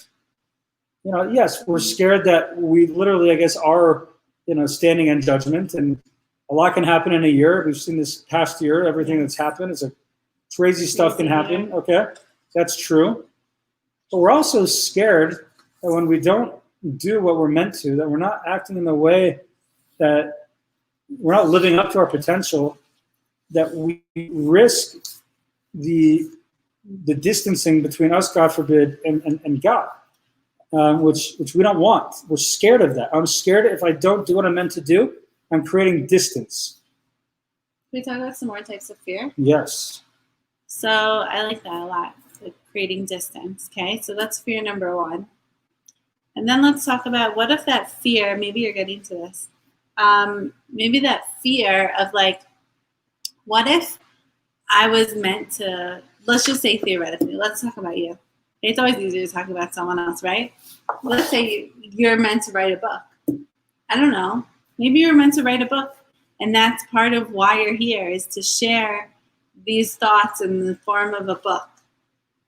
of? Yes, we're scared that we literally, I guess, are, standing in judgment, and a lot can happen in a year. We've seen this past year, everything that's happened is crazy stuff can happen. Okay, that's true. But we're also scared that when we don't do what we're meant to, that we're not acting in the way that we're not living up to our potential, that we risk the distancing between us, God forbid, and God, which we don't want. We're scared of that. I'm scared if I don't do what I'm meant to do, I'm creating distance. Can we talk about some more types of fear? Yes. So I like that a lot, like creating distance. Okay, so that's fear number one. And then let's talk about what if that fear, maybe you're getting to this, maybe that fear of like, what if I was meant to, let's just say theoretically, let's talk about you. It's always easier to talk about someone else, right? Let's say you're meant to write a book. I don't know. Maybe you're meant to write a book, and that's part of why you're here, is to share these thoughts in the form of a book.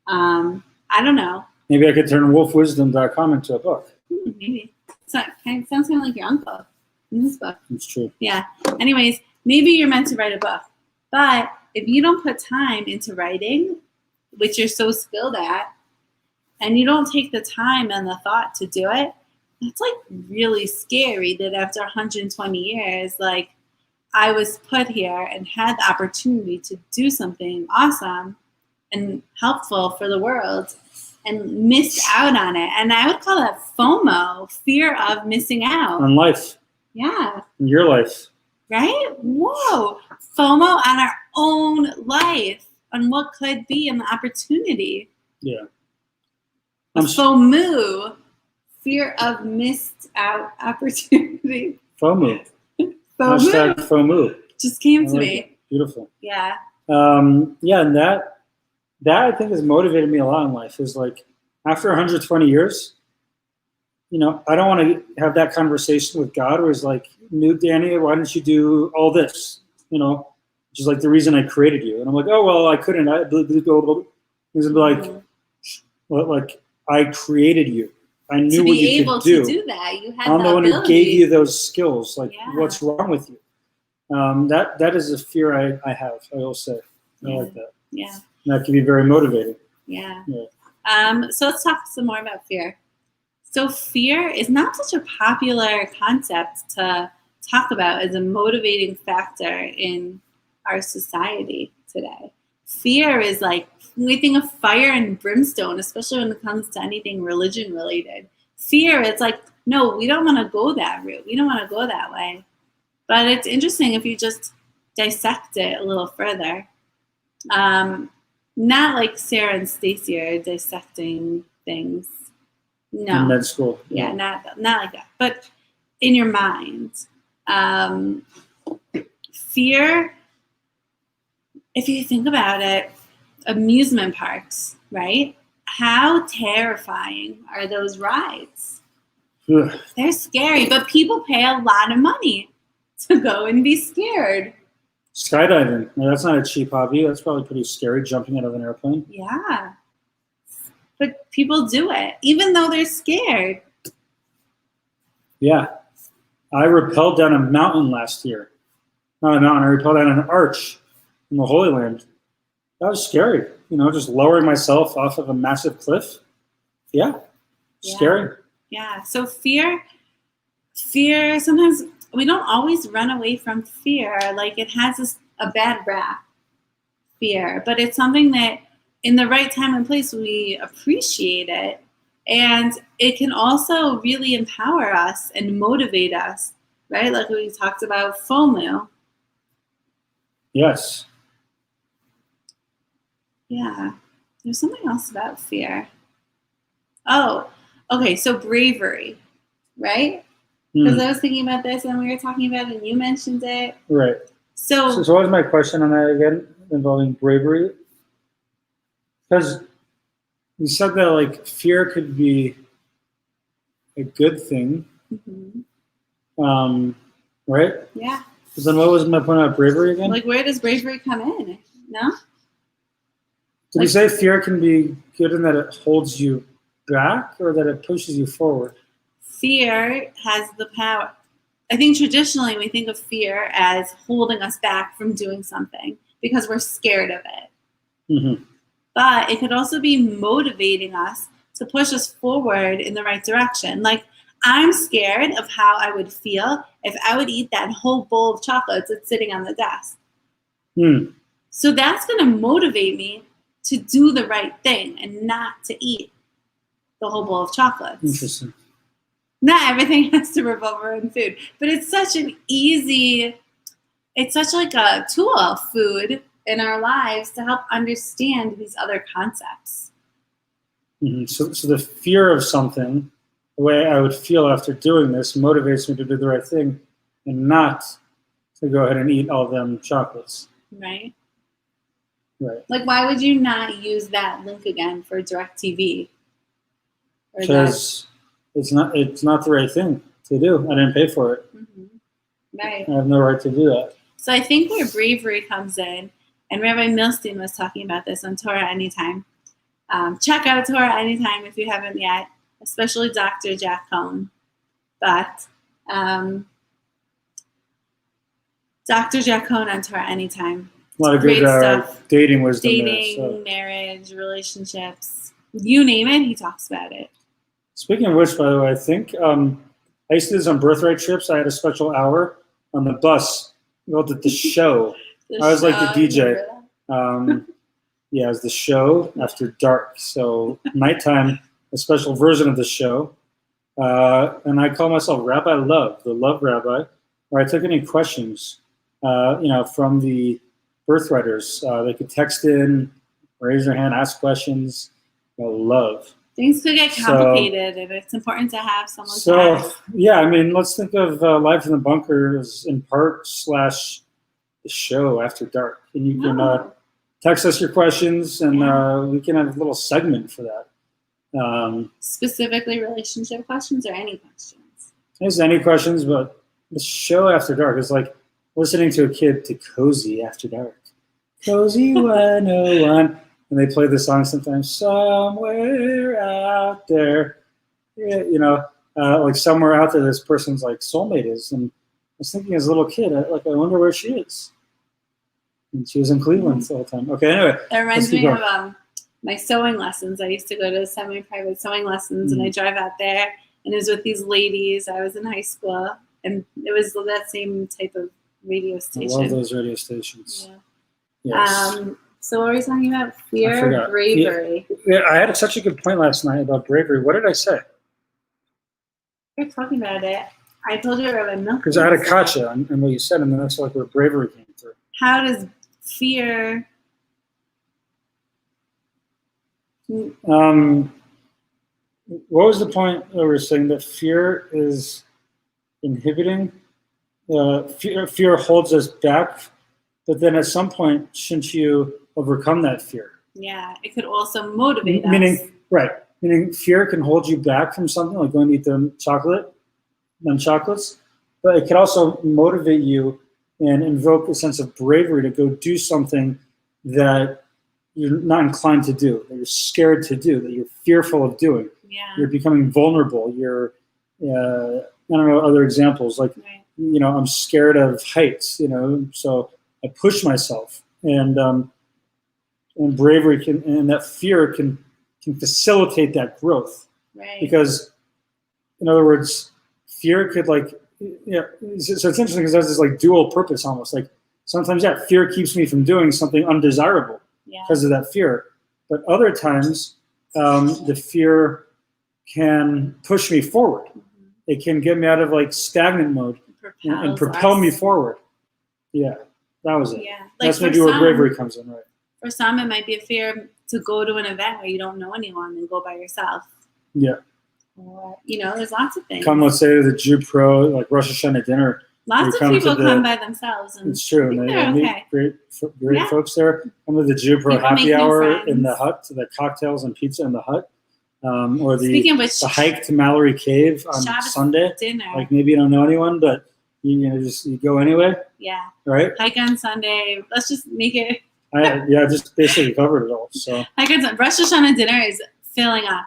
I don't know. Maybe I could turn wolfwisdom.com into a book. Maybe. So, it sounds kind of like your uncle in this book. It's true. Yeah. Anyways, maybe you're meant to write a book. But if you don't put time into writing, which you're so skilled at, and you don't take the time and the thought to do it, it's like really scary that after 120 years, like I was put here and had the opportunity to do something awesome and helpful for the world and missed out on it. And I would call that FOMO, fear of missing out. On life. Yeah. In your life. Right? Whoa. FOMO on our own life, on what could be an opportunity. Yeah. FOMO, fear of missed out opportunity. FOMO. FOMO. Hashtag FOMO. Just came to like me. It. Beautiful. Yeah. Yeah, and that I think has motivated me a lot in life, is like after 120 years, I don't want to have that conversation with God where he's like, Danny, why didn't you do all this? Which is like the reason I created you. And I'm like, oh, well, I couldn't. He's like, I created you. I knew what you could do. To be able to do that, you had I'm the one who gave you those skills. Like, what's wrong with you? That is a fear I have, I will say. I like that. Yeah. And that can be very motivating. Yeah. So let's talk some more about fear. So fear is not such a popular concept to talk about as a motivating factor in our society today. Fear is like, we think of fire and brimstone, especially when it comes to anything religion related. Fear, it's like, no, we don't want to go that route. We don't want to go that way. But it's interesting if you just dissect it a little further. Not like Sara and Stacy are dissecting things. No. In med school. Yeah, not like that. But in your mind, fear, if you think about it, amusement parks, right? How terrifying are those rides? Ugh. They're scary, but people pay a lot of money to go and be scared. Skydiving. Now, that's not a cheap hobby. That's probably pretty scary, jumping out of an airplane. Yeah. But people do it, even though they're scared. Yeah. I rappelled down a mountain last year. Not a mountain, I rappelled down an arch in the Holy Land. That was scary. Just lowering myself off of a massive cliff. Yeah. Scary. Yeah. So fear, sometimes we don't always run away from fear. Like it has a bad rap, fear, but it's something that in the right time and place, we appreciate it. And it can also really empower us and motivate us, right? Like we talked about FOMO. Yes. Yeah. There's something else about fear. Oh, okay. So bravery, right? Because I was thinking about this and we were talking about it and you mentioned it. Right. So what was my question on that again, involving bravery? Because you said that like fear could be a good thing. Mm-hmm. Right? Yeah. So then what was my point about bravery again? Like where does bravery come in? No? Did we say fear can be good in that it holds you back or that it pushes you forward? Fear has the power. I think traditionally we think of fear as holding us back from doing something because we're scared of it. Mm-hmm. But it could also be motivating us to push us forward in the right direction. Like, I'm scared of how I would feel if I would eat that whole bowl of chocolates that's sitting on the desk. Mm. So that's going to motivate me to do the right thing and not to eat the whole bowl of chocolates. Interesting. Not everything has to revolve around food, but it's such like a tool, food, in our lives to help understand these other concepts. Mm-hmm. So the fear of something, the way I would feel after doing this, motivates me to do the right thing and not to go ahead and eat all them chocolates. Right? Right. Like, why would you not use that link again for DirecTV? Because it's not the right thing to do. I didn't pay for it. Mm-hmm. Right. I have no right to do that. So I think where bravery comes in, and Rabbi Milstein was talking about this on Torah Anytime. Check out Torah Anytime if you haven't yet, especially Dr. Jack Cohn. But Dr. Jack Cohn on Torah Anytime. A lot of Great good stuff. dating wisdom Dating, there. So. marriage, relationships. You name it, he talks about it. Speaking of which, by the way, I think I used to do this on birthright trips. I had a special hour on the bus. We called it the show. I was like the DJ. Yeah, it was the show after dark. So nighttime, a special version of the show. And I call myself Rabbi Love, the Love Rabbi, where I took any questions, from the birthwriters. They could text in, raise their hand, ask questions. Love. Things could get complicated, and it's important to have someone to ask. Yeah, I mean, let's think of Live from the Bunker as in part / the show after dark. And you can text us your questions, and we can have a little segment for that. Specifically relationship questions or any questions? There's any questions, but the show after dark is like listening to a kid to Cozy After Dark. Cozy 101. And they play the song sometimes, somewhere out there. Yeah, like somewhere out there, this person's like soulmate is. And I was thinking as a little kid, I wonder where she is. And she was in Cleveland the whole time. Okay, anyway. That reminds me of my sewing lessons. I used to go to semi-private sewing lessons, and I drive out there, and it was with these ladies. I was in high school, and it was that same type of radio station. I love those radio stations. Yeah. Yes. So what were we talking about? Fear, bravery. Yeah, I had such a good point last night about bravery. What did I say? We were talking about it. I told you about milk. Because I had a gotcha on what you said, and then that's like where bravery came through. How does fear... What was the point that we were saying that fear is inhibiting? Fear holds us back, but then at some point, shouldn't you overcome that fear? Yeah, it could also motivate us. Meaning fear can hold you back from something, like going to eat them chocolates, but it can also motivate you and invoke a sense of bravery to go do something that you're not inclined to do, that you're scared to do, that you're fearful of doing. Yeah. You're becoming vulnerable. You're, I don't know, other examples, like, I'm scared of heights, so I push myself, and bravery and that fear can facilitate that growth. Right. Because, in other words, fear could so it's interesting because there's this like dual purpose almost. Like sometimes, fear keeps me from doing something undesirable because of that fear. But other times, the fear can push me forward. Mm-hmm. It can get me out of like stagnant mode and propel me forward. Yeah, that was it. Yeah. That's maybe where bravery comes in, right? For some, it might be a fear to go to an event where you don't know anyone and go by yourself. Yeah. Or, there's lots of things. Come, let's say, to the Jew Pro, like Rosh Hashana dinner. Lots of people come by themselves. And it's true. And they meet great folks there. Come to the Jew Pro happy hour in the hut, to the cocktails and pizza in the hut. Or the hike to Mallory Cave on Sunday. Dinner. Like maybe you don't know anyone, but you go anyway. Yeah. Right? Hike on Sunday. Let's just make it Just basically covered it all. So like I said, Rosh Hashana dinner is filling up.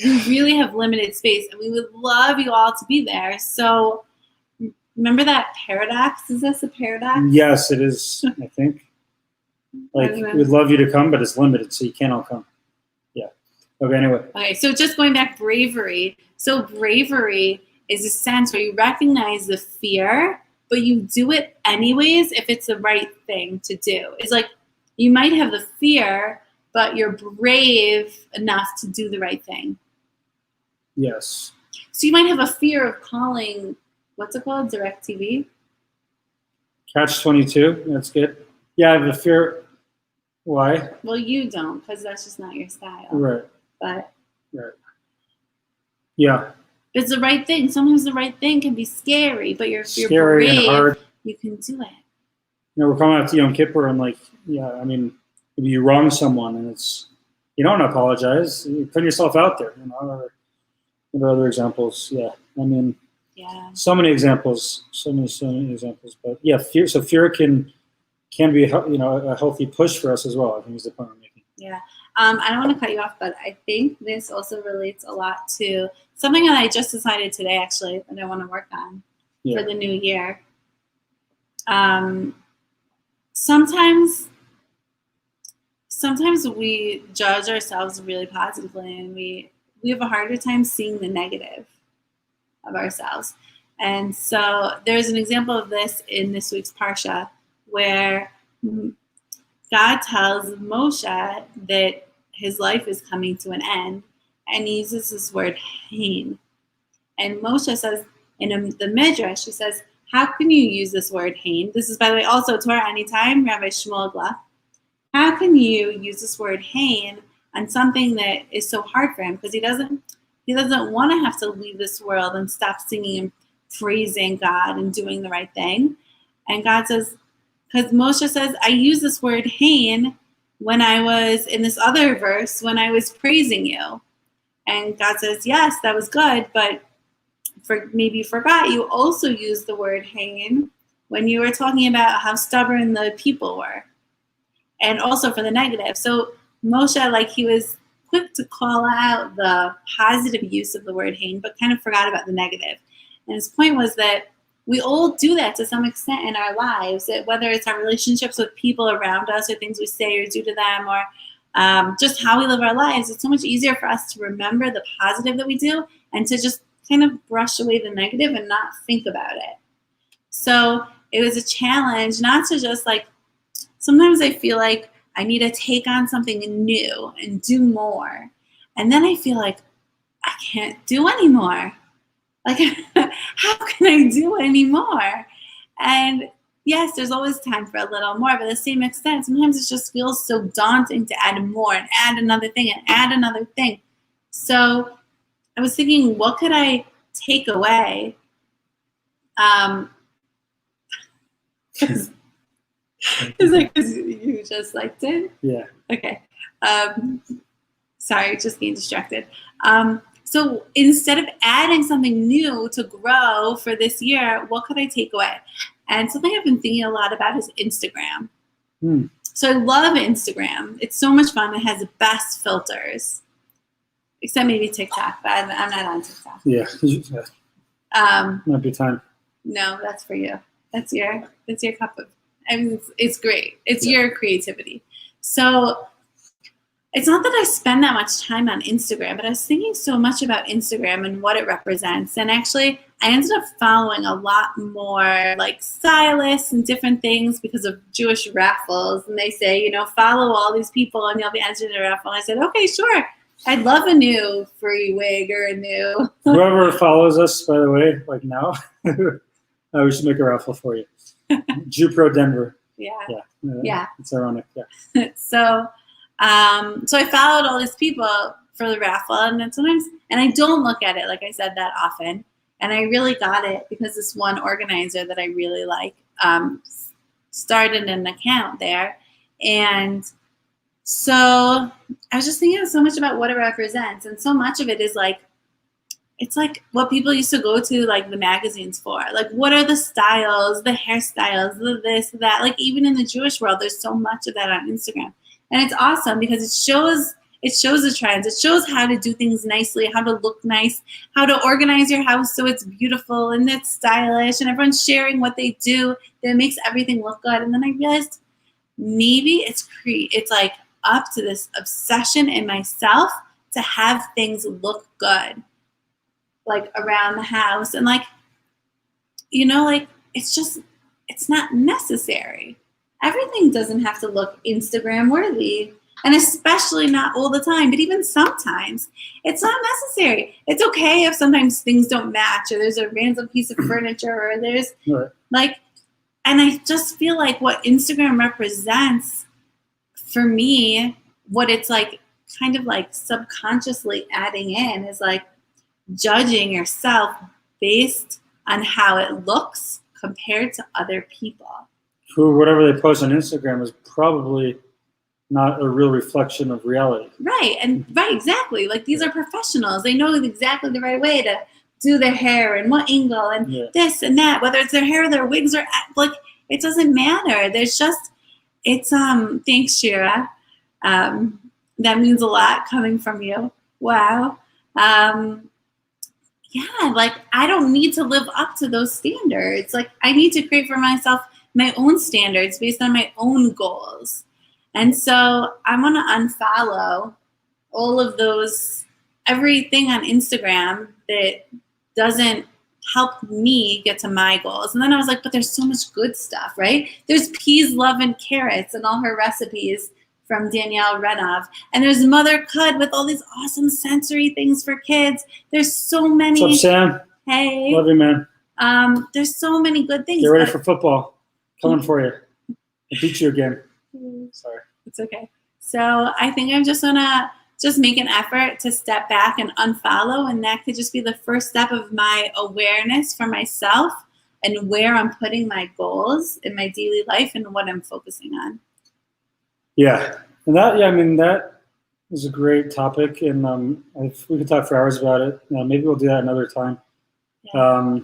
We really have limited space, and we would love you all to be there. So remember that paradox? Is this a paradox? Yes, it is. I think. Like we'd love you to come, but it's limited, so you can't all come. Yeah. Okay. Anyway. Okay. So just going back, bravery. So bravery is a sense where you recognize the fear, but you do it anyways if it's the right thing to do. It's like you might have the fear, but you're brave enough to do the right thing. Yes. So you might have a fear of calling, what's it called? DirecTV? Catch-22. That's good. Yeah, I have a fear. Why? Well, you don't, because that's just not your style. Right. But right. Yeah. It's the right thing. Sometimes the right thing can be scary, but you're scary brave, and hard. You can do it. We're coming up to Yom Kippur. I'm like, yeah, I mean, if you wrong someone and you don't apologize, you put yourself out there. What are other examples? Yeah, I mean, so many examples, so many examples. But yeah, fear. So fear can be a healthy push for us as well. I think is the point we're making. Yeah. I don't want to cut you off, but I think this also relates a lot to something that I just decided today, actually, that I want to work on for the new year. Sometimes we judge ourselves really positively, and we have a harder time seeing the negative of ourselves. And so there's an example of this in this week's Parsha where God tells Moshe that his life is coming to an end, and he uses this word hain. And Moshe says in the Midrash, he says, how can you use this word hain? This is, by the way, also Torah Anytime, Rabbi Shmuel Gluck. How can you use this word hain on something that is so hard for him? Because he doesn't want to have to leave this world and stop singing and praising God and doing the right thing. And God says, because Moshe says, I use this word hain when I was in this other verse, when I was praising you. And God says, yes, that was good, but maybe you forgot you also used the word hain when you were talking about how stubborn the people were. And also for the negative. So Moshe, he was quick to call out the positive use of the word hain, but kind of forgot about the negative. And his point was that we all do that to some extent in our lives, whether it's our relationships with people around us or things we say or do to them or just how we live our lives. It's so much easier for us to remember the positive that we do and to just kind of brush away the negative and not think about it. So it was a challenge not to just sometimes I feel like I need to take on something new and do more. And then I feel like I can't do anymore. How can I do anymore? And yes, there's always time for a little more, but at the same extent, sometimes it just feels so daunting to add more and add another thing and add another thing. So I was thinking, what could I take away? Because you just liked it? Yeah. Okay. Sorry, just getting distracted. So instead of adding something new to grow for this year, what could I take away? And something I've been thinking a lot about is Instagram. So I love Instagram. It's so much fun. It has the best filters, except maybe TikTok, but I'm not on TikTok. Yeah. Might be time. No, that's for you. That's your cup of. I mean, it's great. It's your creativity. So it's not that I spend that much time on Instagram, but I was thinking so much about Instagram and what it represents. And actually, I ended up following a lot more stylists and different things because of Jewish raffles. And they say, follow all these people and you'll be entered in a raffle. And I said, okay, sure. I'd love a new free wig or a new. Whoever follows us, by the way, now, we should make a raffle for you. Jew Pro Denver. Yeah. It's ironic. Yeah. So I followed all these people for the raffle, and then sometimes, and I don't look at it, like I said, that often. And I really got it because this one organizer that I really like started an account there. And so I was just thinking so much about what it represents. And so much of it is it's like what people used to go to like the magazines for. Like, what are the styles, the hairstyles, the this, that. Like, even in the Jewish world, there's so much of that on Instagram, and it's awesome because it shows the trends. It shows how to do things nicely, how to look nice, how to organize your house so it's beautiful and it's stylish, and everyone's sharing what they do that makes everything look good. And then I realized maybe it's like up to this obsession in myself to have things look good, like around the house, and like, like it's not necessary. Everything doesn't have to look Instagram worthy. And especially not all the time, but even sometimes it's not necessary. It's okay if sometimes things don't match, or there's a random piece of furniture, or there's like, and I just feel like what Instagram represents for me, what it's like kind of like subconsciously adding in is like judging yourself based on how it looks compared to other people. Who, whatever they post on Instagram is probably not a real reflection of reality. Right, exactly. Like, these are professionals. They know exactly the right way to do their hair and what angle and this and that, whether it's their hair, their wigs, or like, it doesn't matter. There's just, it's, thanks, Shira. That means a lot coming from you. Wow. Yeah, like, I don't need to live up to those standards. Like, I need to create for myself my own standards based on my own goals. And so I want to unfollow all of those, everything on Instagram that doesn't help me get to my goals. And then I was like, but there's so much good stuff, right? There's peas, love, and carrots and all her recipes from Danielle Renov. And there's Mother Cud with all these awesome sensory things for kids. There's so many. What's up, Sam? Hey. Love you, man. There's so many good things. Get ready for football. Coming for you. I beat you again. Sorry. It's okay. So I think I'm just gonna make an effort to step back and unfollow, and that could just be the first step of my awareness for myself and where I'm putting my goals in my daily life and what I'm focusing on. Yeah, and that is a great topic, and we could talk for hours about it. Maybe we'll do that another time. Yeah.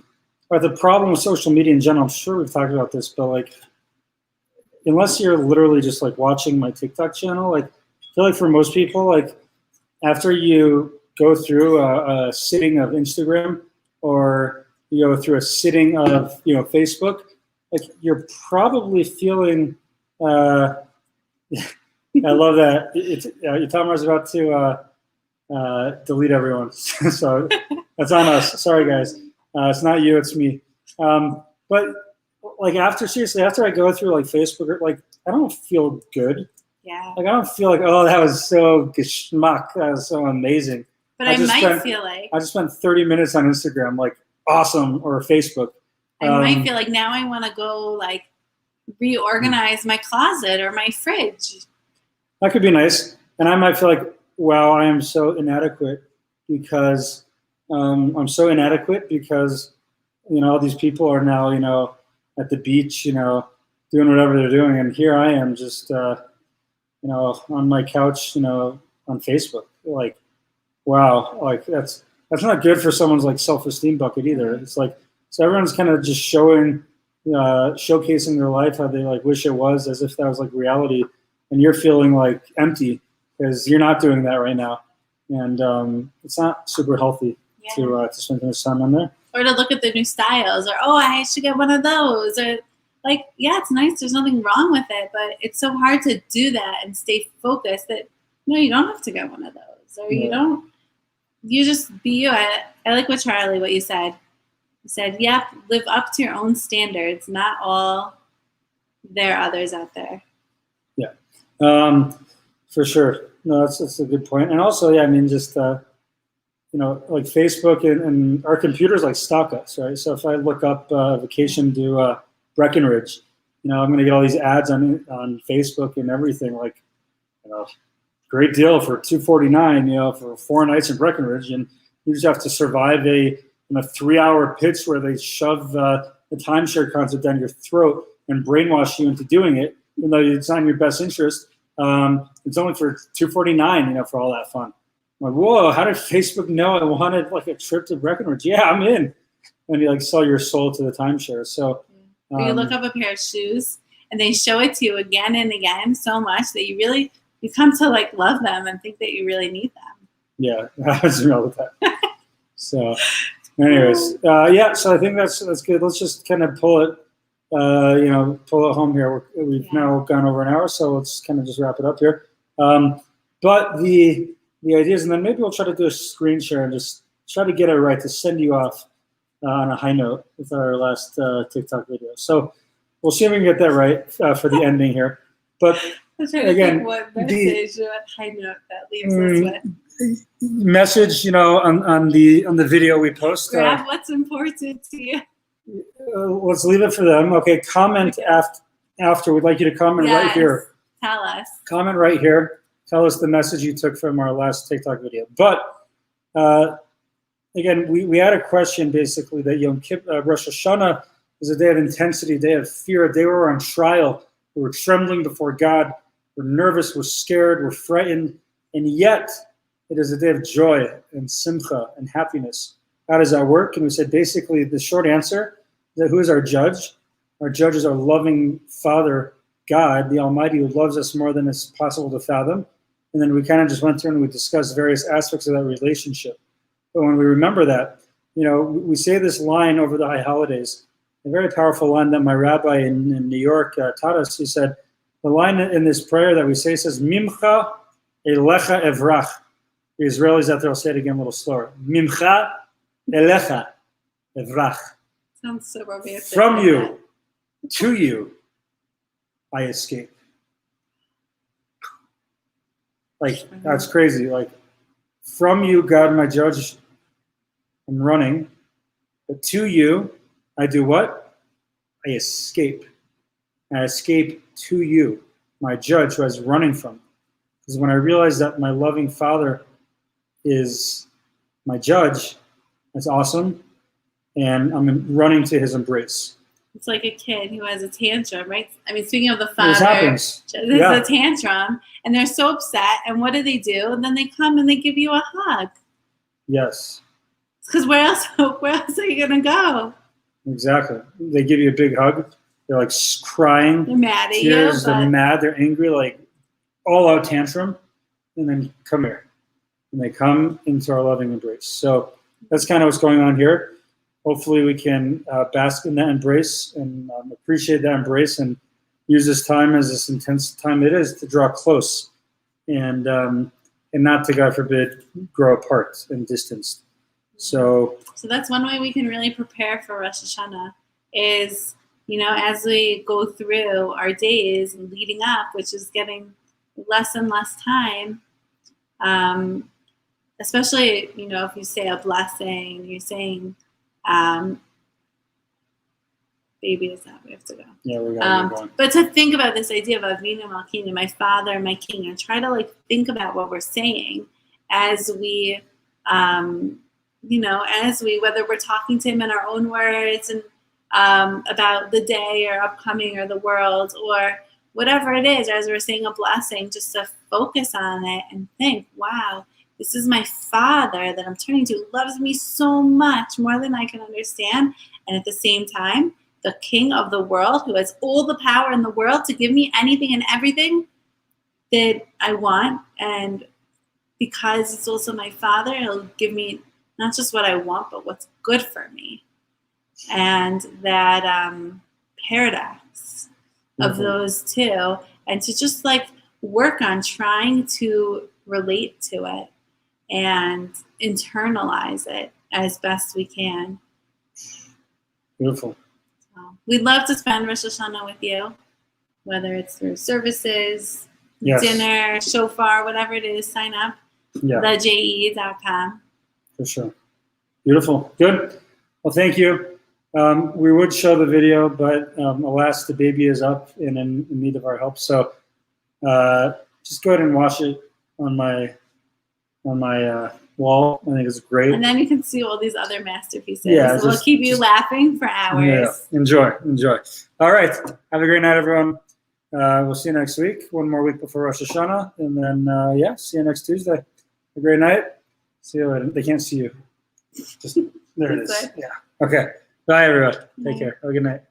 But the problem with social media in general, I'm sure we've talked about this, but like, unless you're literally just like watching my TikTok channel, like, I feel like for most people, like, after you go through a sitting of Instagram, or you go through a sitting of Facebook, like, you're probably feeling. I love that. Your timer is about to delete everyone, so that's on us. Sorry, guys. It's not you, it's me. But like, after I go through like Facebook, like, I don't feel good. Yeah. Like, I don't feel like, oh, that was so geschmack. That was so amazing. But I might feel like I just spent 30 minutes on Instagram, like, awesome, or Facebook. I might feel like now I want to go like reorganize my closet or my fridge. That could be nice. And I might feel like, wow, I am so inadequate because all these people are now, at the beach, doing whatever they're doing. And here I am just, on my couch, on Facebook. Like, wow, like, that's not good for someone's like self-esteem bucket either. It's like, so everyone's kind of just showcasing their life, how they like wish it was, as if that was like reality. And you're feeling like empty because you're not doing that right now. And it's not super healthy to spend too much time on there. Or to look at the new styles, or, oh, I should get one of those. Or like, yeah, it's nice. There's nothing wrong with it, but it's so hard to do that and stay focused that, no, you don't have to get one of those. Or you just be you. I like what you said. You said, yep, live up to your own standards. Not all there are others out there. Yeah, for sure. No, that's a good point. And also, just, like Facebook and our computers like stalk us, right? So if I look up vacation to Breckenridge, I'm going to get all these ads on Facebook and everything, like, great deal for $249, for 4 nights in Breckenridge, and you just have to survive a 3-hour pitch where they shove the timeshare concept down your throat and brainwash you into doing it, even though it's not in your best interest. It's only for $249, for all that fun. I'm like, whoa, how did Facebook know I wanted like a trip to Breckenridge? Yeah, I'm in. And you like sell your soul to the timeshare. So or you look up a pair of shoes and they show it to you again and again so much that you come to like love them and think that you really need them. Yeah, I was real with that. So anyways, yeah, so I think that's good. Let's just kind of pull it home here. We've now gone over an hour, so let's kind of just wrap it up here. But the ideas, and then maybe we'll try to do a screen share and just try to get it right to send you off on a high note with our last TikTok video. So we'll see if we can get that right for the ending here. But again, what message, what high note that leaves us with. Message, on the video we post. Grab what's important to you. Let's leave it for them. Okay, comment after. We'd like you to comment right here. Tell us. Comment right here. Tell us the message you took from our last TikTok video. But again, we had a question basically that Yom Kippur, Rosh Hashana is a day of intensity, a day of fear, a day where we're on trial. We're trembling before God. We're nervous. We're scared. We're frightened. And yet, it is a day of joy and simcha and happiness. How does that work? And we said basically the short answer is that who is our judge? Our judge is our loving Father, God, the Almighty, who loves us more than it's possible to fathom. And then we kind of just went through and we discussed various aspects of that relationship. But when we remember that, we say this line over the high holidays, a very powerful line that my rabbi in New York taught us. He said, the line in this prayer that we say says, Mimcha elecha evrach. The Israelis out there will say it again a little slower. Mimcha elecha evrach. Sounds so romantic. From you to you, I escape. Like, that's crazy. Like, from you, God, my judge, I'm running. But to you, I do what? I escape. I escape to you, my judge, who I was running from. Because when I realized that my loving Father is my judge, that's awesome. And I'm running to his embrace. It's like a kid who has a tantrum, right? I mean, speaking of the father, this happens. There's a tantrum, and they're so upset. And what do? And then they come and they give you a hug. Yes. Because where else are you going to go? Exactly. They give you a big hug. They're like crying. They're mad at tears, you. They're mad. They're angry, like all out tantrum. And then come here. And they come into our loving embrace. So that's kind of what's going on here. Hopefully we can bask in that embrace and appreciate that embrace and use this time as this intense time it is to draw close and not to, God forbid, grow apart and distanced. So that's one way we can really prepare for Rosh Hashana is, as we go through our days leading up, which is getting less and less time, especially, if you say a blessing, you're saying, baby is out, we have to go. Yeah, we're going. But to think about this idea of Avinu Malkeinu, my Father, my King, and try to think about what we're saying as we, whether we're talking to him in our own words and about the day or upcoming or the world or whatever it is, or as we're saying a blessing, just to focus on it and think, wow, this is my Father that I'm turning to, loves me so much, more than I can understand. And at the same time, the King of the world, who has all the power in the world to give me anything and everything that I want. And because it's also my Father, he'll give me not just what I want, but what's good for me. And that paradox of those two. And to just work on trying to relate to it and internalize it as best we can. Beautiful. So we'd love to spend Rosh Hashana with you, whether it's through services, dinner, shofar, whatever it is, sign up. TheJE.com. For sure. Beautiful. Good. Well, thank you. We would show the video, but alas, the baby is up and in need of our help. So just go ahead and watch it on my wall. I think it's great. And then you can see all these other masterpieces. Yeah, we'll keep you laughing for hours. Yeah, enjoy. All right. Have a great night, everyone. We'll see you next week. One more week before Rosh Hashanah. And then, see you next Tuesday. a great night. See you later. They can't see you. Just there it is. Yeah. Okay. Bye, everyone. Take care. Have a good night.